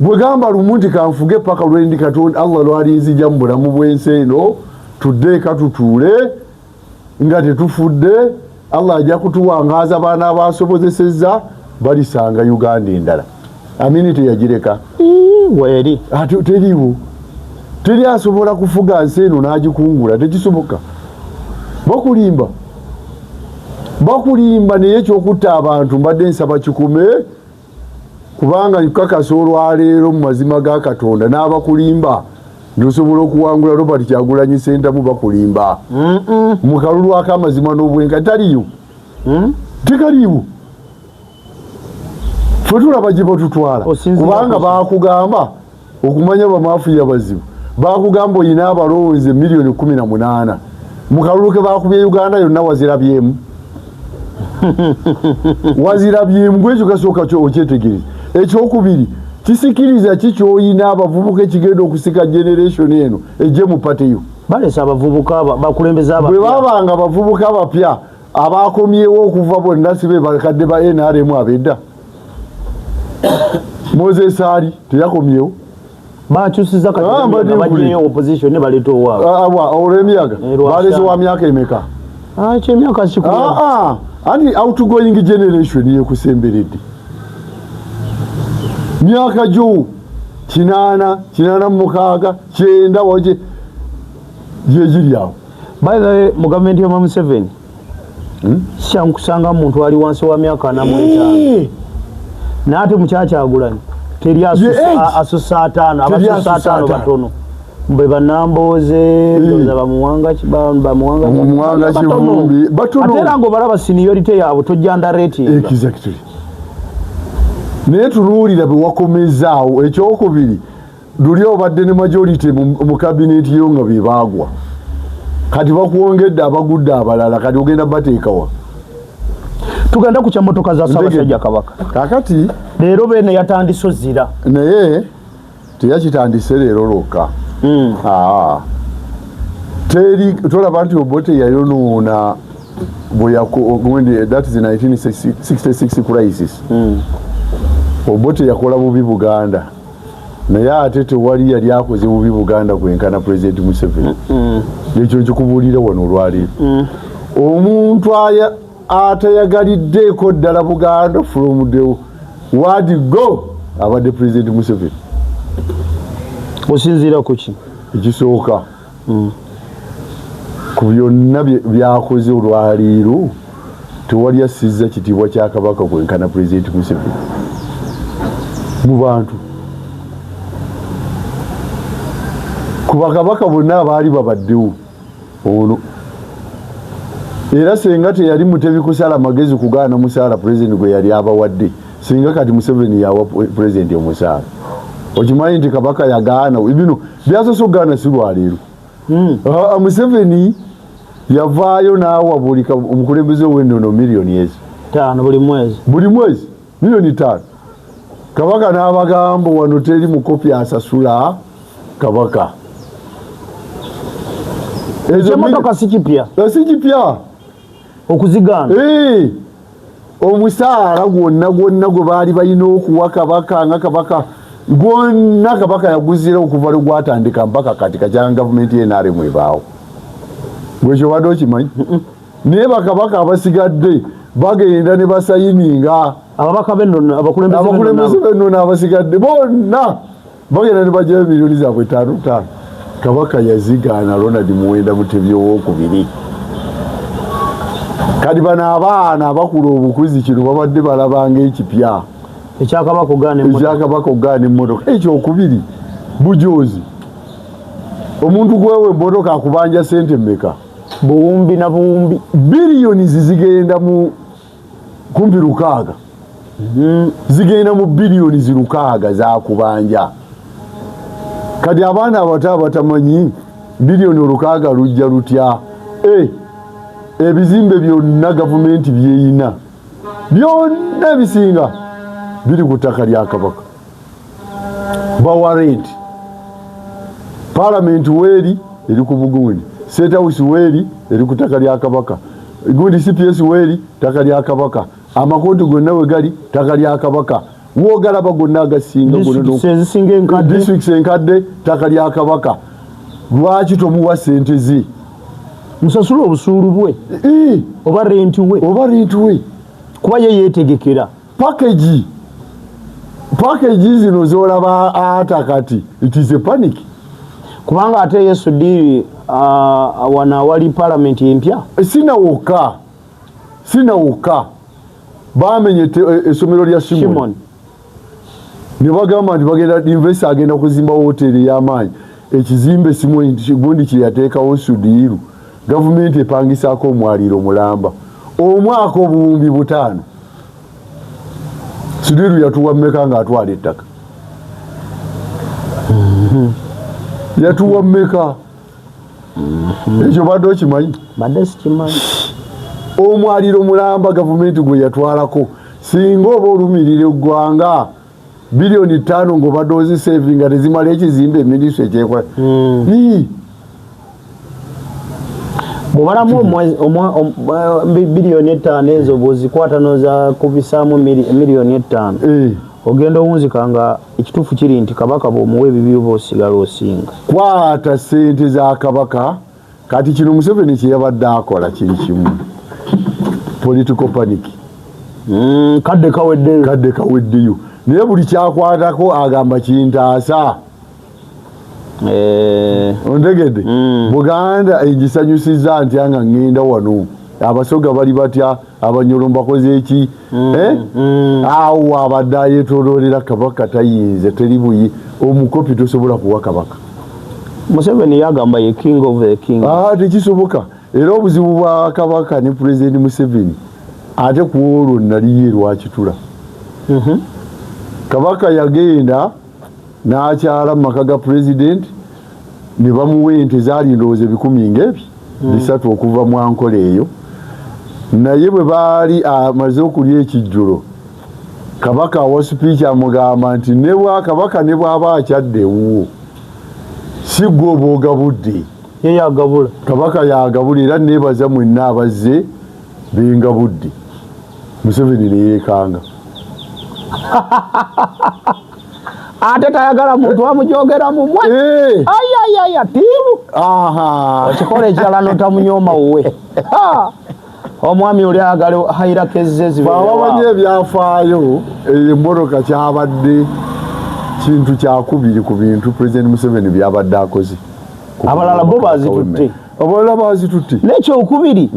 bwe gamba lumu nti kanfuge paka lwendi Katonda Allah lwalinzija mu bulamu bw'ensi eno tudde eka tutuule nga tetufudde Allah ajja kutuwangaaza abaana abasobozesezza balisanga Uganda endala Amini teyagireka weri teriwo teri asobola kufuga nsi eno n'agikungula tekisoboka bakulimba naye ekyokutta abantu mbadde nsaba kikume kubanga nkakasa olwaleero mu mazima ga Katonda n'abakulimba ndosobola okuwangula Robert Kyagulanyi Ssentamu bakulimba mu kalulu ak'amazima n'obwenka taliyo tekaliwo ffe tulaba gye batutwala kubanga bakugamba okumanya bamafuya bazibu bakugamba oyina abalowoozi miliyoni 18 mu kalulu ke bakubye Uganda yonna wazirabyemu wazirabyemu gwekyo kasooka okyetegereza ekyokubiri kisikiriza kikyoyina abavubuka ekigenda okusika generation eno ejje mu pateyo balesa abavubuka bakulembeza bwe babanga abavubuka abapya abakomyewo okuva bonna sibe bakadde ba NRM abedda Moses Ali teyakomyewo bakyusiza kabajeyo opposition ne baleeta owaabwe olw'emyaka balese wa myaka emeka kyemyaka kikulu anti outgoing generation yekusemberedde myaka gyo 86 9 waje gyegiri awo by the way mu gavumenti ya Museveni shankusanga muntu ali wansi wa myaka 45 nate mukyakyagulanyi teri asusa 5 abasusa 5 batono mbe banamboze ndoza bamuwanga kivumbi batono atera ngo baraba seniority yabo tojja under rating exactly naye tunuulira bwe wakomezaawo. Ekyokubiri, luli obadde ne majority mu kabineti yo nga be baagwa, kati bakuwongedde abagudde abalala, kati ogenda bateekawa. Tugenda ku kyamotoka za Ssaabasajja Kabaka. Kakati leero beene yatandise ozira, naye teyakitandise leero lwokka. Tolaba nti Obote yayonoona that is the 1966 crisis. Obote yakola bubi Buganda, naye ate tewali yali akoze bubi Buganda kwenkana President Museveni. Ekyo nkikubuulira wano olwaleero. Omuntu atayagaliddeko ddala Buganda from the word go abadde President Museveni. osinziira ku ki? Ekisooka ku byonna byakoze olwaleero tewali assizza kitiibwa kya Kabaka kwenkana President Museveni mu bantu. Ku bakabaka bonna abaali babaddewo ono, era senga teyali mutebi kusala magezi kugaana musaala President gwe yali abawadde, singa kati Museveni yawa President omusaala. Okimanyi nti Kabaka yagaana bino byasoose okugaana si lwaleero. Museveni yavaayo n'awa buli omukulembeze ow'ennono miliyoni 5 buli mwezi miliyoni 5. Kabaka n'abagamba wano teri mukopi asasula Kabaka. Ekimotoka si kipya okuzigaana. Omusaala gwonna gwe baali balina okuwa Kabaka nga Kabaka gwonna Kabaka yaguzira okuva lwe gwatandika mpaka kati kakyanga gavumenti y'NRM ebaawo. Gwekyo badde okimanyi? Naye bakabaka abasigadde bagenda ne basayininga. Ababaka b'ennono, abakulembeze b'ennono abasigadde bonna bagenda ne bajjayo miliyoni zaabwe 5. Kabaka yazigaana Ronald Muwenda Mutebi owookubiri. Kati bano abaana abakula obukuzi kino babadde balabanga ekipya ekyakabaka ogaana emmotoka. Ekyokubiri bujoozi. Omuntu gwewe emmotoka akubanja sente mmeka? Buwumbi na buwumbi. Biliyoni zigenda mu kumpi 600. Zigenda mu biliyoni 600 zakubanja. Kati abaana abato abatamanyi biliyoni 600 lujja lutya. Ebizimbe byonna gavumenti byeyina byonna bisinga biri ku ttaka lya Kabaka. Bawarenti Parliament weeri eri ku Bugundi, State House weeri eri ku ttaka lya Kabaka, gundi CPS weeri ttaka lya Kabaka, amakooti gonna we gali ttaka lya Kabaka, woogalaba gonna agasinga districts enkadde ttaka lya Kabaka. Lwaki tomuwa sente ze? Musasula obusuulu bwe oba renti we kuba ye yeetegekera. Package zino zolaba ata kati it is a panic. Kubanga ate Yesu diri wana wali parliament empya sinawoka bamenye esomero lya Shimon ne bagamba nti bagenda investor agenda kuzimba hoteli y'amaanyi. Ekizimbe simwe gundi kye yateekawo Sudiru gavumenti epangisaako omwaliiro mulamba omwaka obuwumbi 5. Sudiru yatuwa mmeka nga atwala ettaka? Yatuwa mmeka? Ekyo badde okimanyi? Badde sikimanyi. Omwaliiro mulamba gavumenti gwe yatwalako singa oba olumirire eggwanga biliyoni 5 ng'obadde ozisevinga tezimala ekizimbe eminisitule ekyekola. Bw'obalamu biliyoni 5 ezo bw'ozikwata n'oza kubisaamu miliyoni 5 ogenda owunzika nga ekituufu kiri nti Kabaka bw'omuwa ebibyo bw'osigala osinga. Kwata ssente za Kabaka. Kati kino Museveni kye yabadde akola kiri kimu, political panic. Kadde kaweddeyo naye buli kyakwatako agamba kintaasa. Ondegedde Buganda egisanyusizza nti anga ngenda wano abasoga bali batya, abanyolo mbakoze eki awo abadde ayetooloolera Kabaka tayinza, teri buyi omukopi tosobola kuwa Kabaka. Museveni yagamba ye king of the king. Tekisoboka. Era obuzibu bwa Kabaka ne President Museveni ate ku olwo naliye lwakitula. kabaka yagenda n'akyala mu maka ga pulezidenti ne bamuwa ente zaali ndowooza 10,000 bisatu okuva mu ankola eyo. Naye bwe baali amaze okulya ekijjulo kabaka awa sipiiki amugamba nti ne bwakabaka ne bw'aba akyaddewo si gwe oba ogabudde, ye yagabula. kabaka yagabula era neebaza mwenna abazze bengabudde. Museveni ne yeekanga. Ate tayagala muntu amujogera mumwe. Ayayaya tiimu. Ekikola ekirala notamunyooma wuwe. Omwami oli agala hayirakezze zibawabanyi ebyafaayo emmotoka kyabadde kintu kyakubiri ku bintu President Museveni byabadde akoze. Abalala bo bazitutte. Abalala bazitutte. N'ekyokubiri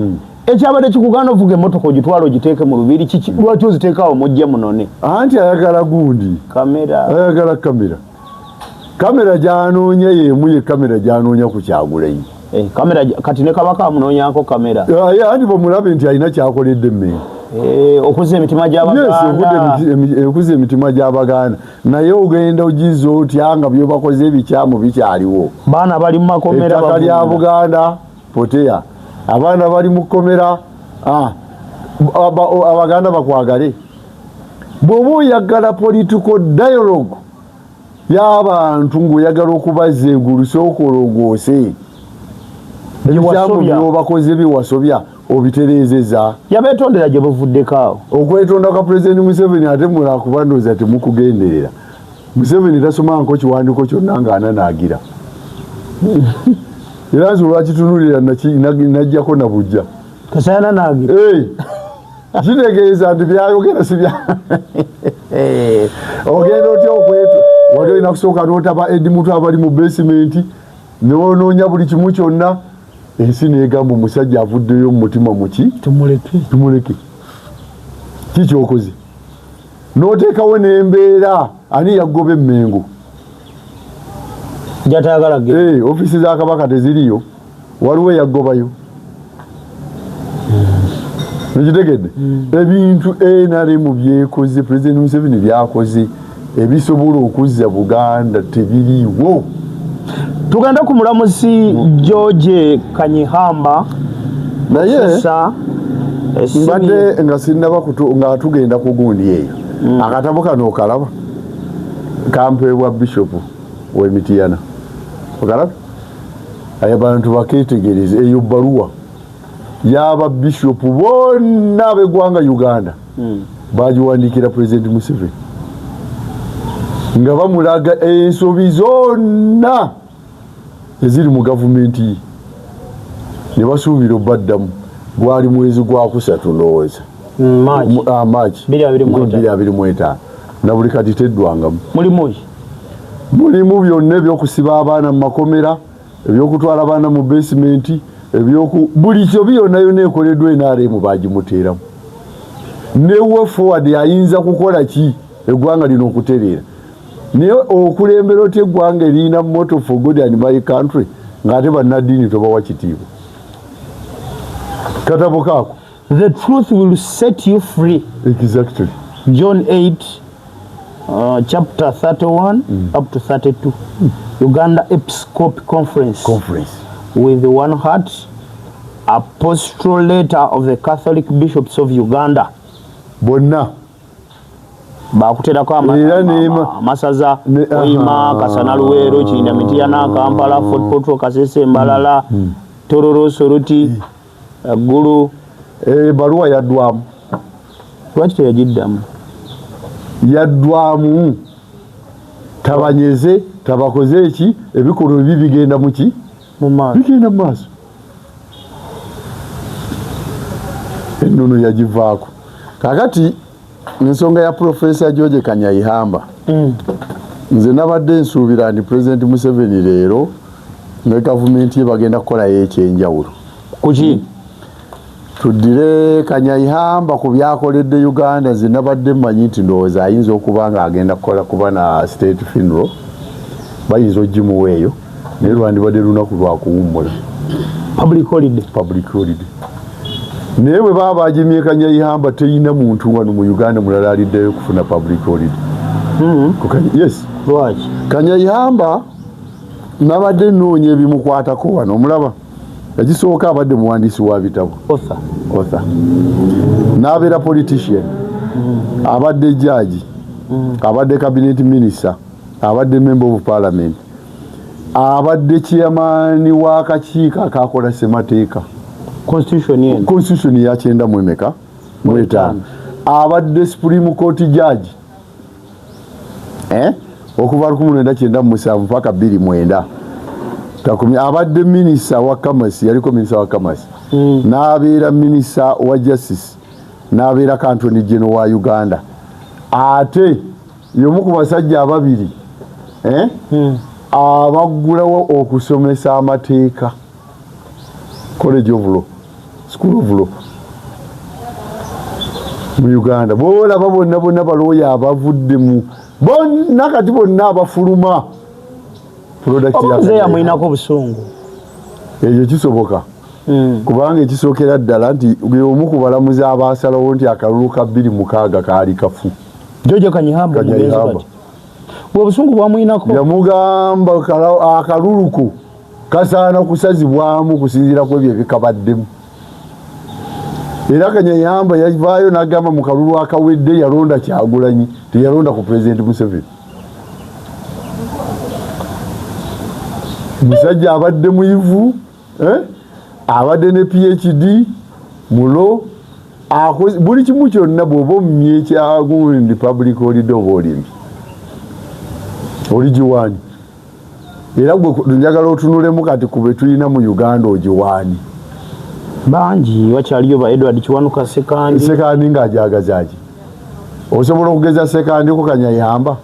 ekyabadde kikugaana ovuga emmotoka ogitwala ogiteeke mu lubiri kiki lwaki oziteekaawo mujje munone? Anti ayagala gundi. Kamera. Ayagala kamera. Kamera gy'anoonya y'emu ye kamera gy'anoonya ku Kyagulanyi. Kamera kati ne kabaka amunoonyaako kamera. Anti bamulabe nti alina kyakoledde Mmengo. Okuzza emitima gy'Abaganda. Okuzza emitima gy'Abaganda. Naye ogenda ogiza otya nga byobakoze ebikyamu bikyaliwo. Baana bali mu makomera. Ettaka lya Buganda poteya. Abaana bali mu kkomera. Abaganda bakwagale. Bw'oba oyagala political dialogue y'abantu ng'oyagala okubazza engulu sooka olongoose. Ebikyamu byobakoze biwasobya obitereezeza. Yabeetondera gye buvuddeko awo. Okwetonda kwa President Museveni ate mulala kubandooza temukugenderera. Museveni tasomangako kiwandiiko kyonna ng'ananaagira. Era nti olwakitunuulira najjako na bujja. Kasayana naagira. Kitegeeza nti byayogera si bya. Ogenda otya okweto wali olina kusooka n'otaba Edi Mutu abali mu besimenti n'onoonya buli kimu kyonna. Ensi neegamba omusajja avuddeyo mu mutima muki tumuleke. Kikyokoze n'oteekawo n'embeera ani yagoba Mmengo gyatayagala ge. Ofiisi za kabaka teziriyo, waliwo yagobayo. Nekitegedde ebintu NRM byekoze President Museveni byakoze ebisobola okuzza Buganda tebiriiwo. Tugenda ku mulamuzi George Kanyihamba naye mbadde nga sinnaba nga tugenda ku gundi eyo. Akatabo kano okalaba kampeebwa Bishop w'Emityana okalaba abantu baketegereze eyo bbaluwa y'aba Bishop bonna ab'eggwanga Uganda bagiwandiikira President Museveni nga bamulaga ensobi zonna eziri mu gavumenti ye ne basuubira obbaddamu. Gwali mwezi gwa 3 ndowooza Maachi 2025 na buli kati teddwangamu. Mulimu byonna ebyokusiba abaana mu makomera, ebyokutwala abaana mu besimenti, buli kyo byonna yonna ekoleddwa NRM bagimuteeramu. Newe forward ayinza kukola ki eggwanga lino okutereera. Naye okulembera otya eggwanga erina motto for good and my country ng'ate bannaddiini tobawa kitiibwa. Katabo kaako. The truth will set you free. Exactly. John 8 chapter 31 up to 32. Uganda Episcopal Conference. With one heart. Apostolate of the Catholic Bishops of Uganda. Bonna. Bakuterako amasaza Oyima, Kasana Luwero, Kirinda Mityana, Kampala, Fort Portal, Kasese, Mbalala, Tororo, Soroti, Gulu. Baluwa yaddwamu. Lwaki teyagiddamu? Yaddwamu. Tabanyeze, tabakoze eki, ebikolwa ebi bigenda mu ki? Bigenda mu maaso. Ennono yagivaako. Kakati ensonga ya Professor George Kanyihamba. Nze nabadde nsuubira nti President Museveni leero ne gavumenti ye bagenda kukolayo ekyenjawulo. Kuki? Tuddire Kanyihamba ku byakoledde Uganda. Nze nabadde mmanyi nti ndowooza ayinza okuba nga agenda kuba na state funeral. Bayinza ogimuweeyo naye lwandibadde lunaku lwa kuwummula. Public holiday. Naye bwe baba bagimye Kanyihamba teyina muntu wano mu Uganda mulala aliddeyo kufuna public holiday. Yes. Lwaki? Kanyayihamba nabadde nnoonya ebimukwatako wano omulaba. Ekisooka abadde muwandiisi wa bitabo. Author. N'abeera politician. Abadde judge. Abadde cabinet minister. Abadde member of parliament. Abadde chairman w'akakiiko akakola ssemateeka. Constitution ya 9 mu 5. Abadde Supreme Court judge. Okuva 1997 mpaka 2009. Abadde minister wa Commerce, yaliko minister wa Commerce. N'abeera minister wa Justice. N'abeera Attorney General wa Uganda. Ate y'omu ku basajja ababiri abaggulawo okusomesa amateeka. College of Law, School of Law mu Uganda. Boolaba bonna balooya abavuddemu bonna kati bonna abafuluma yamwinako busungu. Ekyo kisoboka kubanga ekisookera ddala nti omu ku balamuzi abaasalawo nti akalulu ka 26 kaali kafu. George Kanyihamba obusungu bwamwinako yamugamba akaluluko kasaana kusazibwamu kusinziira ku ebyo ebikabaddemu. Era Kanyayihamba yavaayo n'agamba mu kalulu akawedde yalonda Kyagulanyi, teyalonda ku President Museveni. Musajja abadde muyivu, abadde ne PhD mulo, buli kimu kyonna bw'oba omumye ekyagundi public holiday oba olimbi oli giwaani. Era gwe njagala otunulemu kati ku be tulina mu Uganda ogiwaani. Bangi wakyaliyo ba Edward Kiwanuka Sekandi ng'ajagazaaki. Osobola okugeza Sekandi ku Kanyayihamba?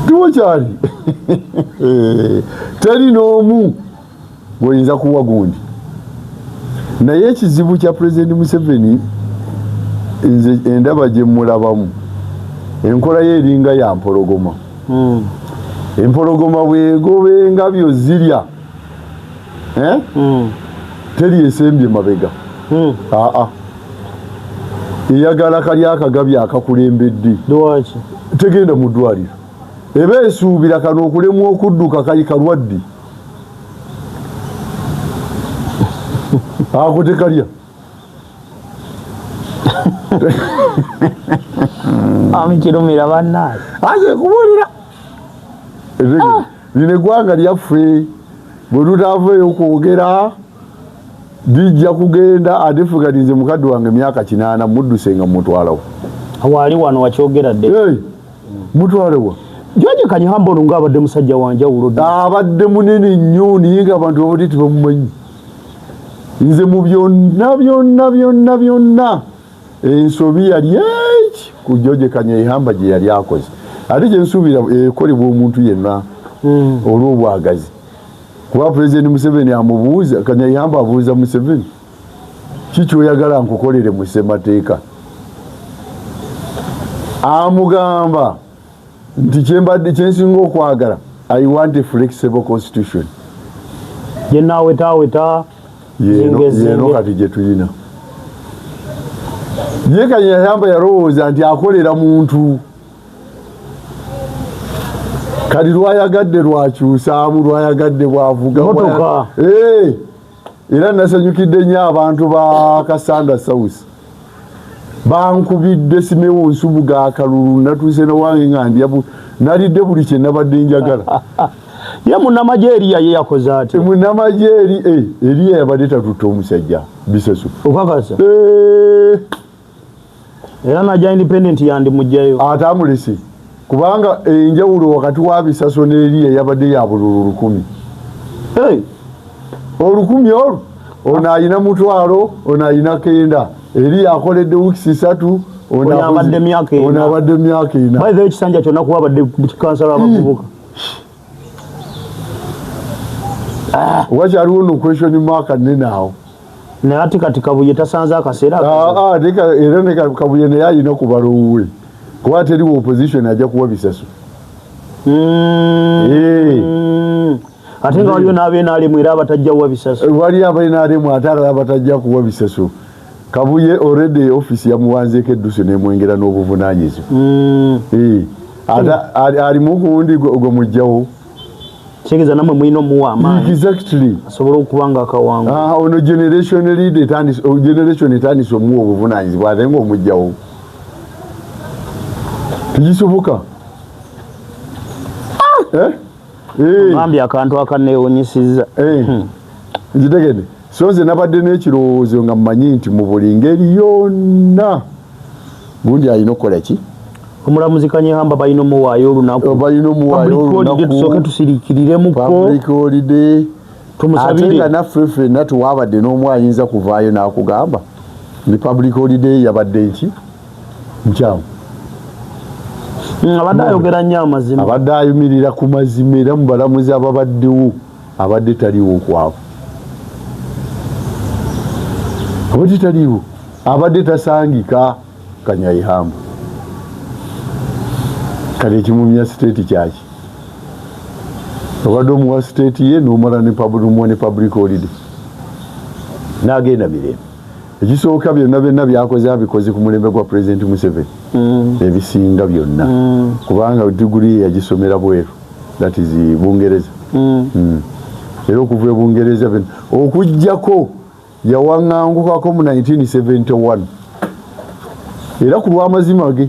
Tiwakyali. Teri n'omu gw'oyinza kuwa gundi. Naye ekizibu kya President Museveni nze endaba gye mulabamu enkola ye eringa ya mpologoma. Empologoma bwegobenga byo zirya teri esembye mabega. Eyagala kali akagabi akakulembedde tegenda mu ddwaliro. Eba esuubira kano okulemwa okudduka kali kalwadde ako tekalya. Amikirumira bannaye aze kubuulira lino eggwanga lyaffe bwe tutavaeyo okwogera lijja kugenda ate fuganize mukadde wange emyaka 8 mudduse nga mutwalawo waali wano wakyogera dde mutwalewa. George Kanyihamba ono ng'abadde musajja wanjawulo abadde munene nnyo naye nga abantu babadde tebamumanyi. Nze mu byonna ensobi yali eki ku George Kanyayihamba gye yali akoze. Ate gye nsuubira ekolebwa omuntu yenna olw'obwagazi. Kuba President Museveni amubuuza, Kanyayihamba abuuza Museveni, kiki oyagala nkukolere mu ssemateeka? Amugamba nti kyensinga okwagala, I want a flexible constitution. Ye naawetaaweta yeno kati gye tulina. Ye Kanyayihamba yalowooza nti akolera muntu. Kali lwayagadde lwakyusaamu, lwayagadde bwavuga motoka. Era nasanyukidde nnyo abantu ba Kasanda South. Bankubidde simewo nsubuga akalulu natuuse n'owange nga ndyabu nalidde buli kye nabadde njagala. Ye munnamagye Eriya ye yakoze ati. Munnamagye Eriya yabadde tatutta omusajja Bisesu. Okakasa. Era najja independent yandi mujjayo. Atamulese. Kubanga enjawulo wakati wa Bisaso n'Eriya yabadde ya bululu 10. Olukumi olwo ono ayina mutwalo, ono ayina 9. Eriya akoledde weeks 3, ono abadde myaka 4. Ono abadde myaka 4. By the way ekisanja kyonna kuba abadde kikansala abavubuka. Wakyaliwo no question mark nnene awo. Naye ati kati Kabuye tasanze akaseera era ne Kabuye naye alina kubala owuwe. Kuba teriwo opposition ajja kuwa Bisaso. Ate nga waliwo n'abeenaalemu era abatajja kuwa Bisaso. Wali abeenaalemu ate alala abatajja kuwa Bisaso. Kabuye already office ya muwanzeke edduso nemwengera n'obuvunanyizibwa. Ali mukundi gwe mujjawo. Kigeza namwe mwino muwa amaanyi. Exactly. Asobola okubanga akawangu. Ono generation lead generation etandise omuwa obuvunanyizibwa ate ng'omujjawo. Tigisoboka. Bambi akantu akaneewunyisiza. Njitegedde. So nze nabadde n'ekirowoozo nga mmanyi nti mu buli ngeri yonna gundi alina okukola ki? Omulamuzi Kanyehamba balina omuwaayo olunaku. Balina omuwaayo olunaku. Tusooke tusiriikiriremuko. Public holiday. Tumusabire. Ate nga naffe ffenna tuwaabadde n'omu ayinza kuvaayo n'akugamba. Ni public holiday yabadde nki? Nkyamu. Abadde ayogera nnyo amazima. Abadde ayumirira ku mazima era mu balamuzi ababaddewo abadde taliwo okwavu. Abadde taliwo. Abadde tasangika Kanyehamba. Kale ekimumya state kyaki. Obadde omuwa state ye n'omala ne public holiday. N'agenda mirembe. Ekisooka byonna byakoze abikoze ku mulembe gwa President Museveni. Ebisinga byonna. Kubanga diguli yagisomera bweru. That is Bungereza. Era okuva e Bungereza okujjako yawaŋŋangukako mu 1971. Era ku lw'amazima ge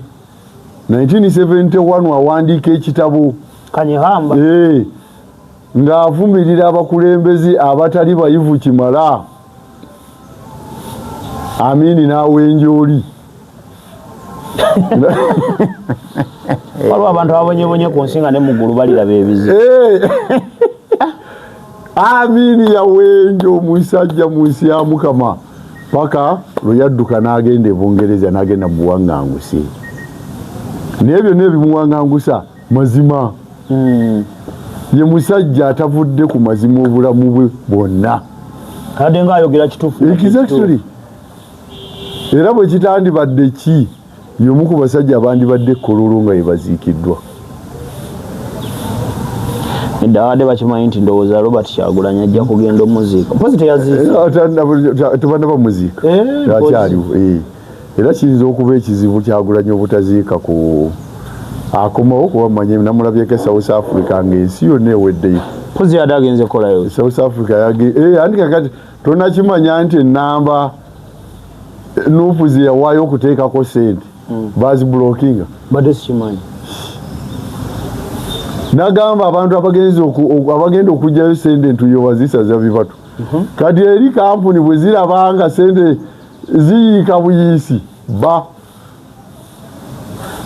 1971 wawandiika ekitabo Kanyehamba ng'avumirira abakulembeze abatali bayivu kimala. Amini n'awenjooli. Waliwo abantu ababonyebonye ku nsi nga ne muggulu baliraba ebizibu. Amini yawenjo omusajja mu nsi ya Mukama paka lwe yadduka n'agenda e Bungereza n'agenda mu buwaŋŋanguse. Naye byonna ebimuwaŋŋangusa mazima. Ye musajja atavudde ku mazima obulamu bwe bwonna. Kadde ng'ayogera kituufu. Exactly. Era bwe kitandibadde ki y'omu ku basajja abandibadde Kololo nga yebaziikiddwa. Eddawadde bakimanyi nti ndowooza Robert Kyagulanyi ajja kugenda omuziika. Mpozi teyaziika. Tebannaba muziika. Akyaliwo. Era kiyinza okuba ekizibu Kyagulanyi obutaziika ku akomawo kuba mmanyi namulabyeko South Africa ng'ensi yonna eweddeyo. Mpozi yadde agenze kolayo. South Africa andi kakati tonakimanya nti ennamba Nuupu ze yawaayo okuteekako sente bazibulokinga. Badde sikimanyi. Nagamba abantu abagenda okugyayo sente entuyo bazisaza bibatu. Kati eri kampuni bwe zirabanga sente ziyiika buyiisi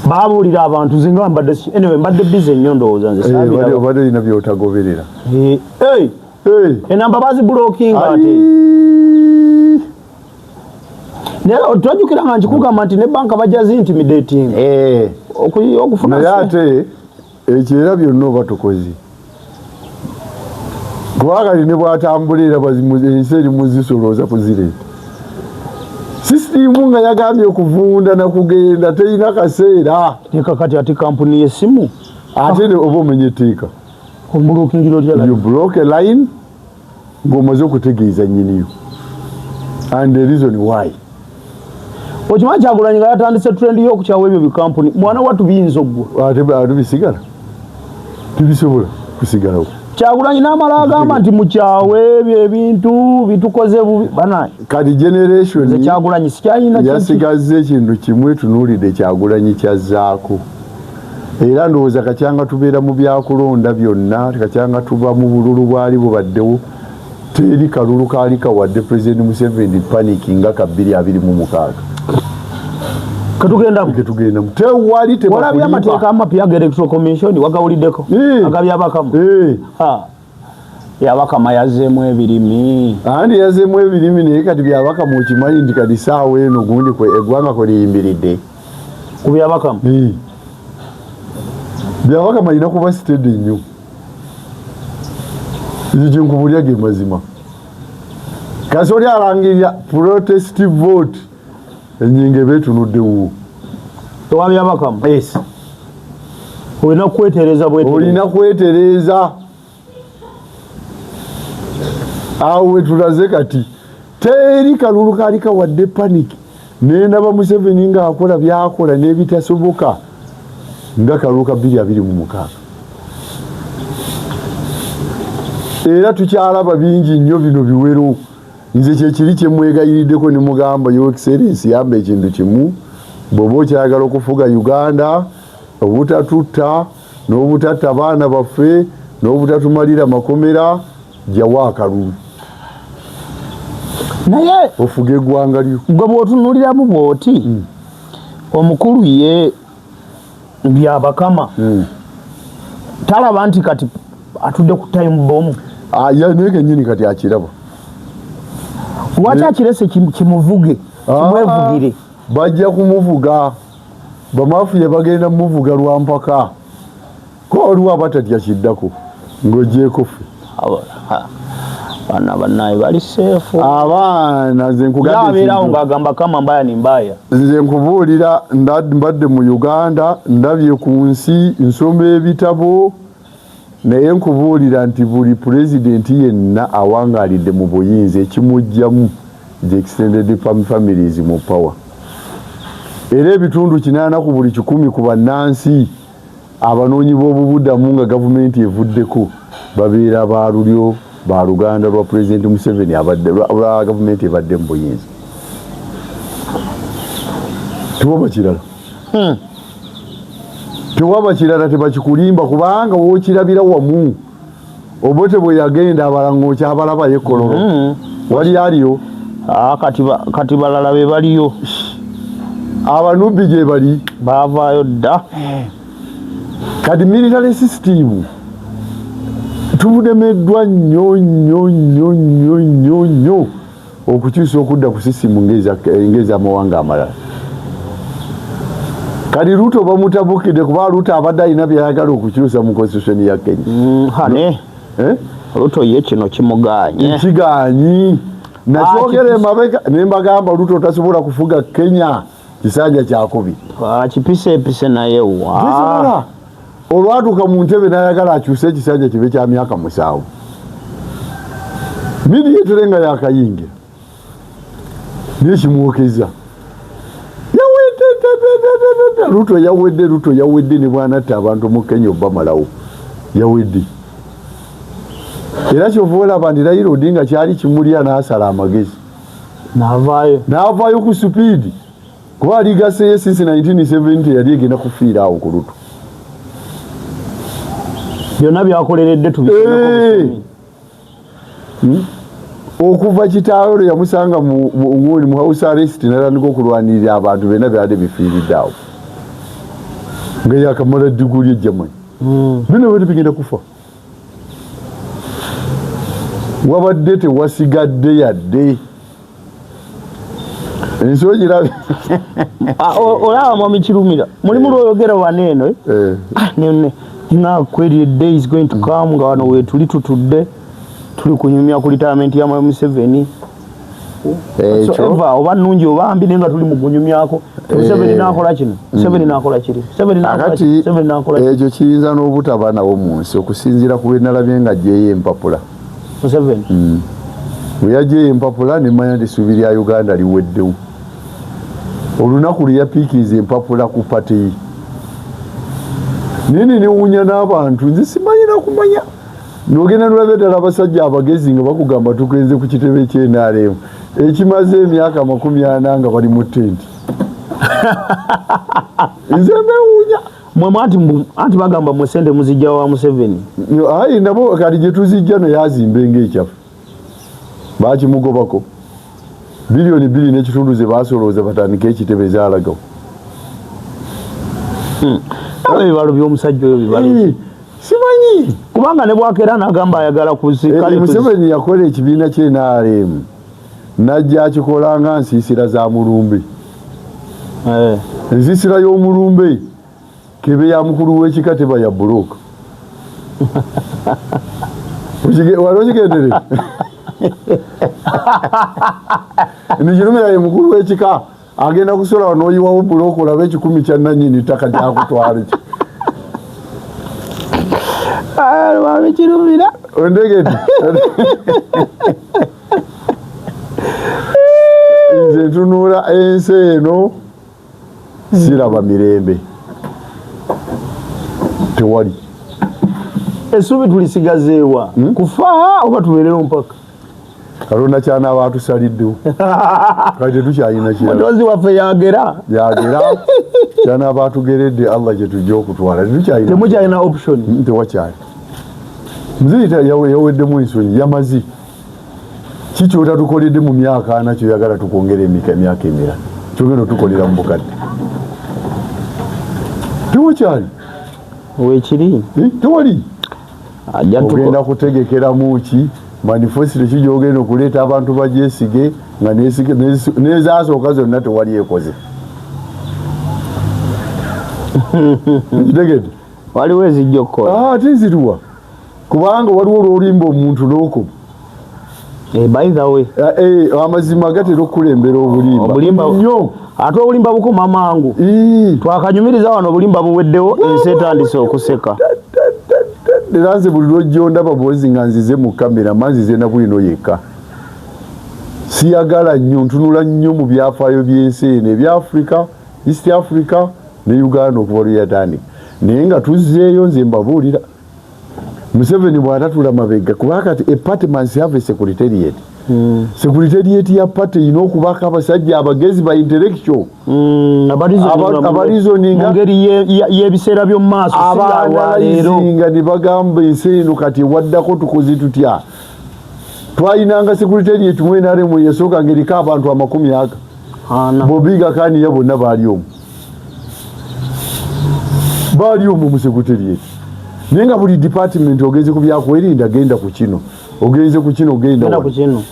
babuulira abantu zinga mbadde bize nnyo ndowooza nze saabira. Obadde olina by'otagoberera. Enamba bazibulokinga ate. Twajjukira nga nkikugamba nti ne banka bajja zi-intimidating. Okufuna naye ate ekyo era byonna oba tukoze. Kubanga ne bw'atambula era ensi erimu zisolooza kuzireeta. Sisitiimu nga yagambye okuvunda na kugenda terina kaseera. Kakati ati kampuni y'essimu. Ate oba omenya etteeka. Omulukingiro lya you broke a line ng'omaze okutegeeza nnyiniyo. And the reason why. Okimanyi Kyagulanyi nga yatandise trend y'okukyawa ebyo bikampuni mwana wattu biyinza oggwa. Ate bisigala. Tibisobola kusigalawo. Kyagulanyi n'amala agamba nti mukyawe ebyo ebintu bitukoze bubi banaye. Kati generation Kyagulanyi sikyalina yasigaze ekintu kimu etunuulidde Kyagulanyi kyazzaako. Era ndowooza kakyanga tubeera mu byakulonda byonna kakyanga tuba mu bululu bwali bubaddewo teri kalulu kaali kawadde President Museveni panic nga ka 2026. Ketugendamu. Tewali walabye amateeka amapya aga Electoral Commission wagawuliddeko agabyabakamu. Yabakama yazzeemu ebirimi. Andi yazzeemu ebirimi naye kati byabakamu okimanyi nti kati saawa eno gundi eggwanga kwe liyimbiridde. Ku byabakamu? Byabakama alina kuba sitede nnyo. Ekyo nkubulya ge mazima. Kasoli alangirira protest vote ennyingo beetunuddewo. Tewabyabakamu? Yes. Olina kwetereeza bwete. Olina kwetereeza. Awo we tulaze kati teri kalulu kali kawadde panic nendaba Museveni nga akola byakola n'ebitasoboka nga kalulu ka 2026 era tukyalaba bingi nnyo bino biwero nze kyekiri kyemwegayiriddeko ne mugamba Your Excellency yamba ekintu kimu bw'oba okyagala okufuga Uganda obutatutta n'obutatta abaana baffe n'obutatumalira makomera jawa akalulu naye ofuge eggwanga lyo gwe bw'otunuuliramu bw'oti omukulu ye byabakama talaba nti kati atudde ku time bomb naye kennyini kati akiraba lwaki akirese kimuvuge kimwevugire bajja kumuvuga bamafuya bagenda muvuga lwampaka ko oliwo abatatya kiddako ng'ogyeko ffe abaana bannaye bali seefu abaana nze nkugabeerawo ng'agamba kama mbaya ni mbaya nze nkubuulira mbadde mu Uganda ndabye ku nsi nsoma ebitabo naye nkubuulira nti buli pulezidenti yenna awangaalidde mu buyinza ekimugjamu the extended families mu power era ebitundu 80 ku buli 10 ku bannansi abanoonyi b'obubudamu nga gavumenti evuddeko babeera ba lulyo ba Luganda lwa Pulezidenti Museveni abadde lwa gavumenti ebadde mu buyinza tewaba kirala tewaba kirala tebakikulimba kubanga wookirabira wamu obote bwe yagenda abalango kyabalaba yekololo wali aliyo kati balala be baliyo abanubbi gye bali baavaayo dda kati military system tubudemeddwa nnyo okukyusa okudda ku sisimu ngeza amawanga amalala kati Ruto bamutabukidde kuba Ruto abadde alina byayagala okukyusa mu constitution ya Kenya hane Ruto ye kino kimuganye kiganyi nakyogera emabega nembagamba Ruto tasobola kufuga Kenya kisanja kyakubi kipiseepise naye wa olwatuuka mu ntebe n'ayagala akyuse ekisanja kibe kya myaka 7 midiyetere nga yakayingira nekimwokeza Ruto yawedde ne bwanatta abantu mu Kenya obamalawo yawedde era kyova olaba nti Raila Odinga kyali kimulya n'asala amagezi n'avaayo ku supiidi kuba aligaseyo since 1970 yali egenda kufiira awo ku Ruto byonna byakoleredde okuva kitaawe lwe yamusanga mu house arrest natandika okulwanirira abantu bena byadde bifiiridde awo nga yakamala diguli ejjamani bino bati bigenda kufa wabadde tewasigadde yadde ensolo girabe olaba mwami Kirumira mulimu lwoyogera waneeno nga kweri day is going to come nga wano wetuli tutudde tuli kunyumya ku retirement ya Museveni oba nungi oba mbi nenga tuli mu kunyumyako Museveni nakola kino Museveni nakola kiri ekyo kiyinza n'obutaba nawo mu nsi okusinziira ku lwenalabye nga gyeyo empapula Museveni bwe yagyeyo empapula nemanya nti essuubi lya Uganda liweddewo olunaku lwe yapiikiriza empapula ku pati nini niwunya n'abantu nze simanyira kumanya nogenda nolabye ddala abasajja abagezi nga bakugamba tugenze ku kitebe ky'NRM ekimaze emyaka 40 nga bali mu tenti nze mbewuunya mwemwe anti bagamba musente muzijja wa Museveni ayi nabo kati gye tuzijja no yazimbe ng'ekyafu bakimugobako bilioni 2 n'ekitundu ze basolooza batandika ekitebe zaalagawo ebibalo by'omusajja oyo bibalo simanyi kubanga ne bwakeera n'agamba ayagala kusikale Museveni yakola ekibiina ky'NRM najja akikola nga nsiisira za Mulumbe ensiisira y'Omulumbe kebe ya mukulu w'ekika teba ya bulooka wali okigendere nikirumira ye mukulu w'ekika agenda kusola n'oyiwawo bulooka olabe 10 kya nannyini ttaka gyakutwala ki Mwami Kirumira ondegedde nze ntunula ensi eno siraba mirembe tewali essuubi tulisigazeewa kufa oba tubeerero mpaka kalonda kyanaaba atusaliddewo kale tetukyalina mutozi waffe yagera kyanaaba atugeredde Allah gye tujja okutwala temukyalina option tewakyali muziyita yaweddemu ensonyi yamazi kikyotatukoledde mu myaka ana kyoyagala tukwongera emyaka emirala kyogenda otukolera mu bukadde tewakyali wekiri tewali ogenda kutegekeramu ki manifesito kijogenda okuleeta abantu bagyesige nga nezasooka zonna tewali ekoze kitegedde waliwo ezijja okukola ate ziriwa kubanga waliwo olwolimba omuntu n'okoma by the way amazima gatera okukulembera obulimba nnyo ate obulimba bukoma mangu twakanyumiriza wano obulimba buweddewo ensi etandise okuseka era nze buli lwojjo ndaba bwozi nga nzize mu kamera manzize na bwino yekka siyagala nnyo ntunula nnyo mu byafaayo by'ensi eno ebya Africa, East Africa ne Uganda okuva lweyatandika naye nga tuzzeeyo nze mbabuulira Museveni bw'atatula mabega kubanga kati party must have a secretariat. Secretariat ya party yina okubako abasajja abagezi ba intellectual abarizoninga ngeri y'ebiseera by'omu maaso abanayizinga ne bagamba ensi eno kati waddako tukoze tutya twayinanga secretariat mu NRM yasooka ng'eriko abantu 100 Bobiga Kaniya bonna baali omwo mu secretariat naye nga buli department ogenze ku byakwerinda genda ku kino ogenze ku kino genda wano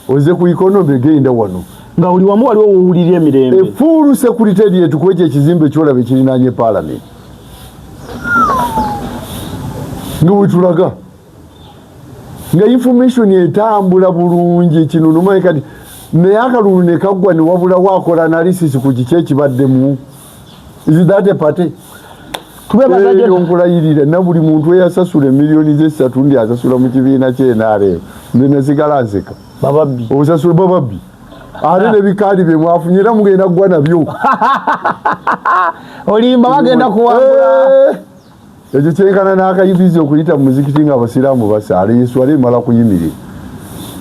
oze ku economy genda wano nga buli wamu waliwo owulira emirembe full secretariat kwekyo ekizimbe kyolabe kirinaanye parliament nga wetulaga nga information etambula bulungi kino nomaye kati naye akalulu ne kaggwa ne wabula wakola analysis ku kiki ekibaddemu is that a party onkulayirira na buli muntu eyasasula emiliyoni ze 3 ndi asasula mu kibiina kyenare nenesigala nseka obusasula bababbi ate nebikaali bye mwafunyira mugenda kugwa nabyo olimba bagenda kuwangula ekyo kyenkana n'akayibizi okuyita mu muzikiti nga abasiraamu basaala Yesu alimala kuyimirira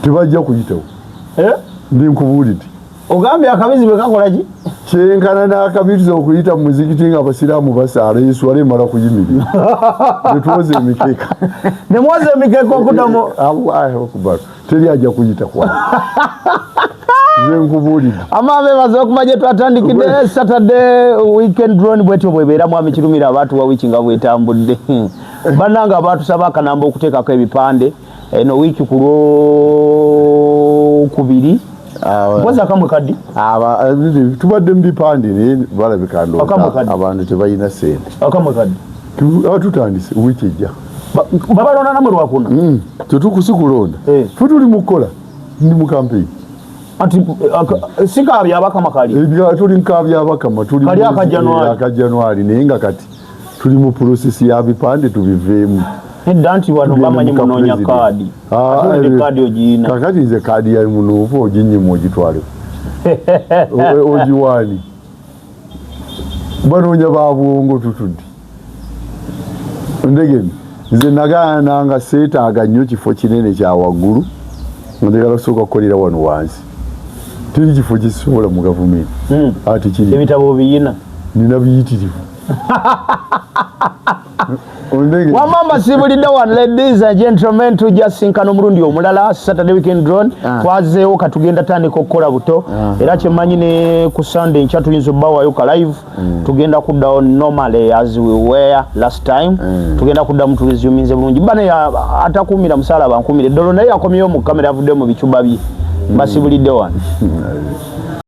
tebajja kuyitawo ndi nkubuulidde ogambye akabizi bwe kakola ki kyenkana n'akabizi okuyita mu muzikiti nga abasiraamu basaala Yesu alimala kuyimirira netwoza emikeeka nemwoza emikeeka okuddamu Allahu akbar teri ajja kuyita kwa nkubuulidde amabe baze okumaje twatandikidde Saturday weekend drone bwetyo bwebeera mwami kirumira abantu wa wiki nga bwetambudde bannanga abatusaba akanamba okuteekako ebipande eno wiki ku Lwokubiri mpoza kamwe kadi tubadde mu bipande naye balabika abantu tebalina sente akamwe kadi tutandise wiki ejja babalonda namwe lwakuna tetukusikulonda fe tuli mukukola ndi mu campaign ati sikabya abakama kali tuli nkabya abakama tuli kali aka January naye nga kati tuli mu process ya bipande tubiveemu danti wano bamanyi munonya kadi ate kadi ogiina kakati nze kadi ya munuufu oginyima ogitwale ogiwani banoonya babwongo tutudde ndegeni nze nagaana nga seetaaga nnyo kifo kinene kya waggulu ndagala kusooka kukolera wano wansi teri kifo kisobola mu gavumenti ati kiri ebitabo biyina nina biyitirivu wamamba sibulidde wano ladies and gentlemen tujasinkana omulundi omulala Saturday weekend drone twazeewo katugenda tandika okukola buto era kyemanyi ne ku Sunday nkya tuyinza obbawayo ka live tugenda kuddawo normally as we were last time tugenda kuddamu turesuminze bulungi bane atakumira musala bankumire dolo naye akomyeyo mu kamera avudde mu bicuba bye basibulidde wano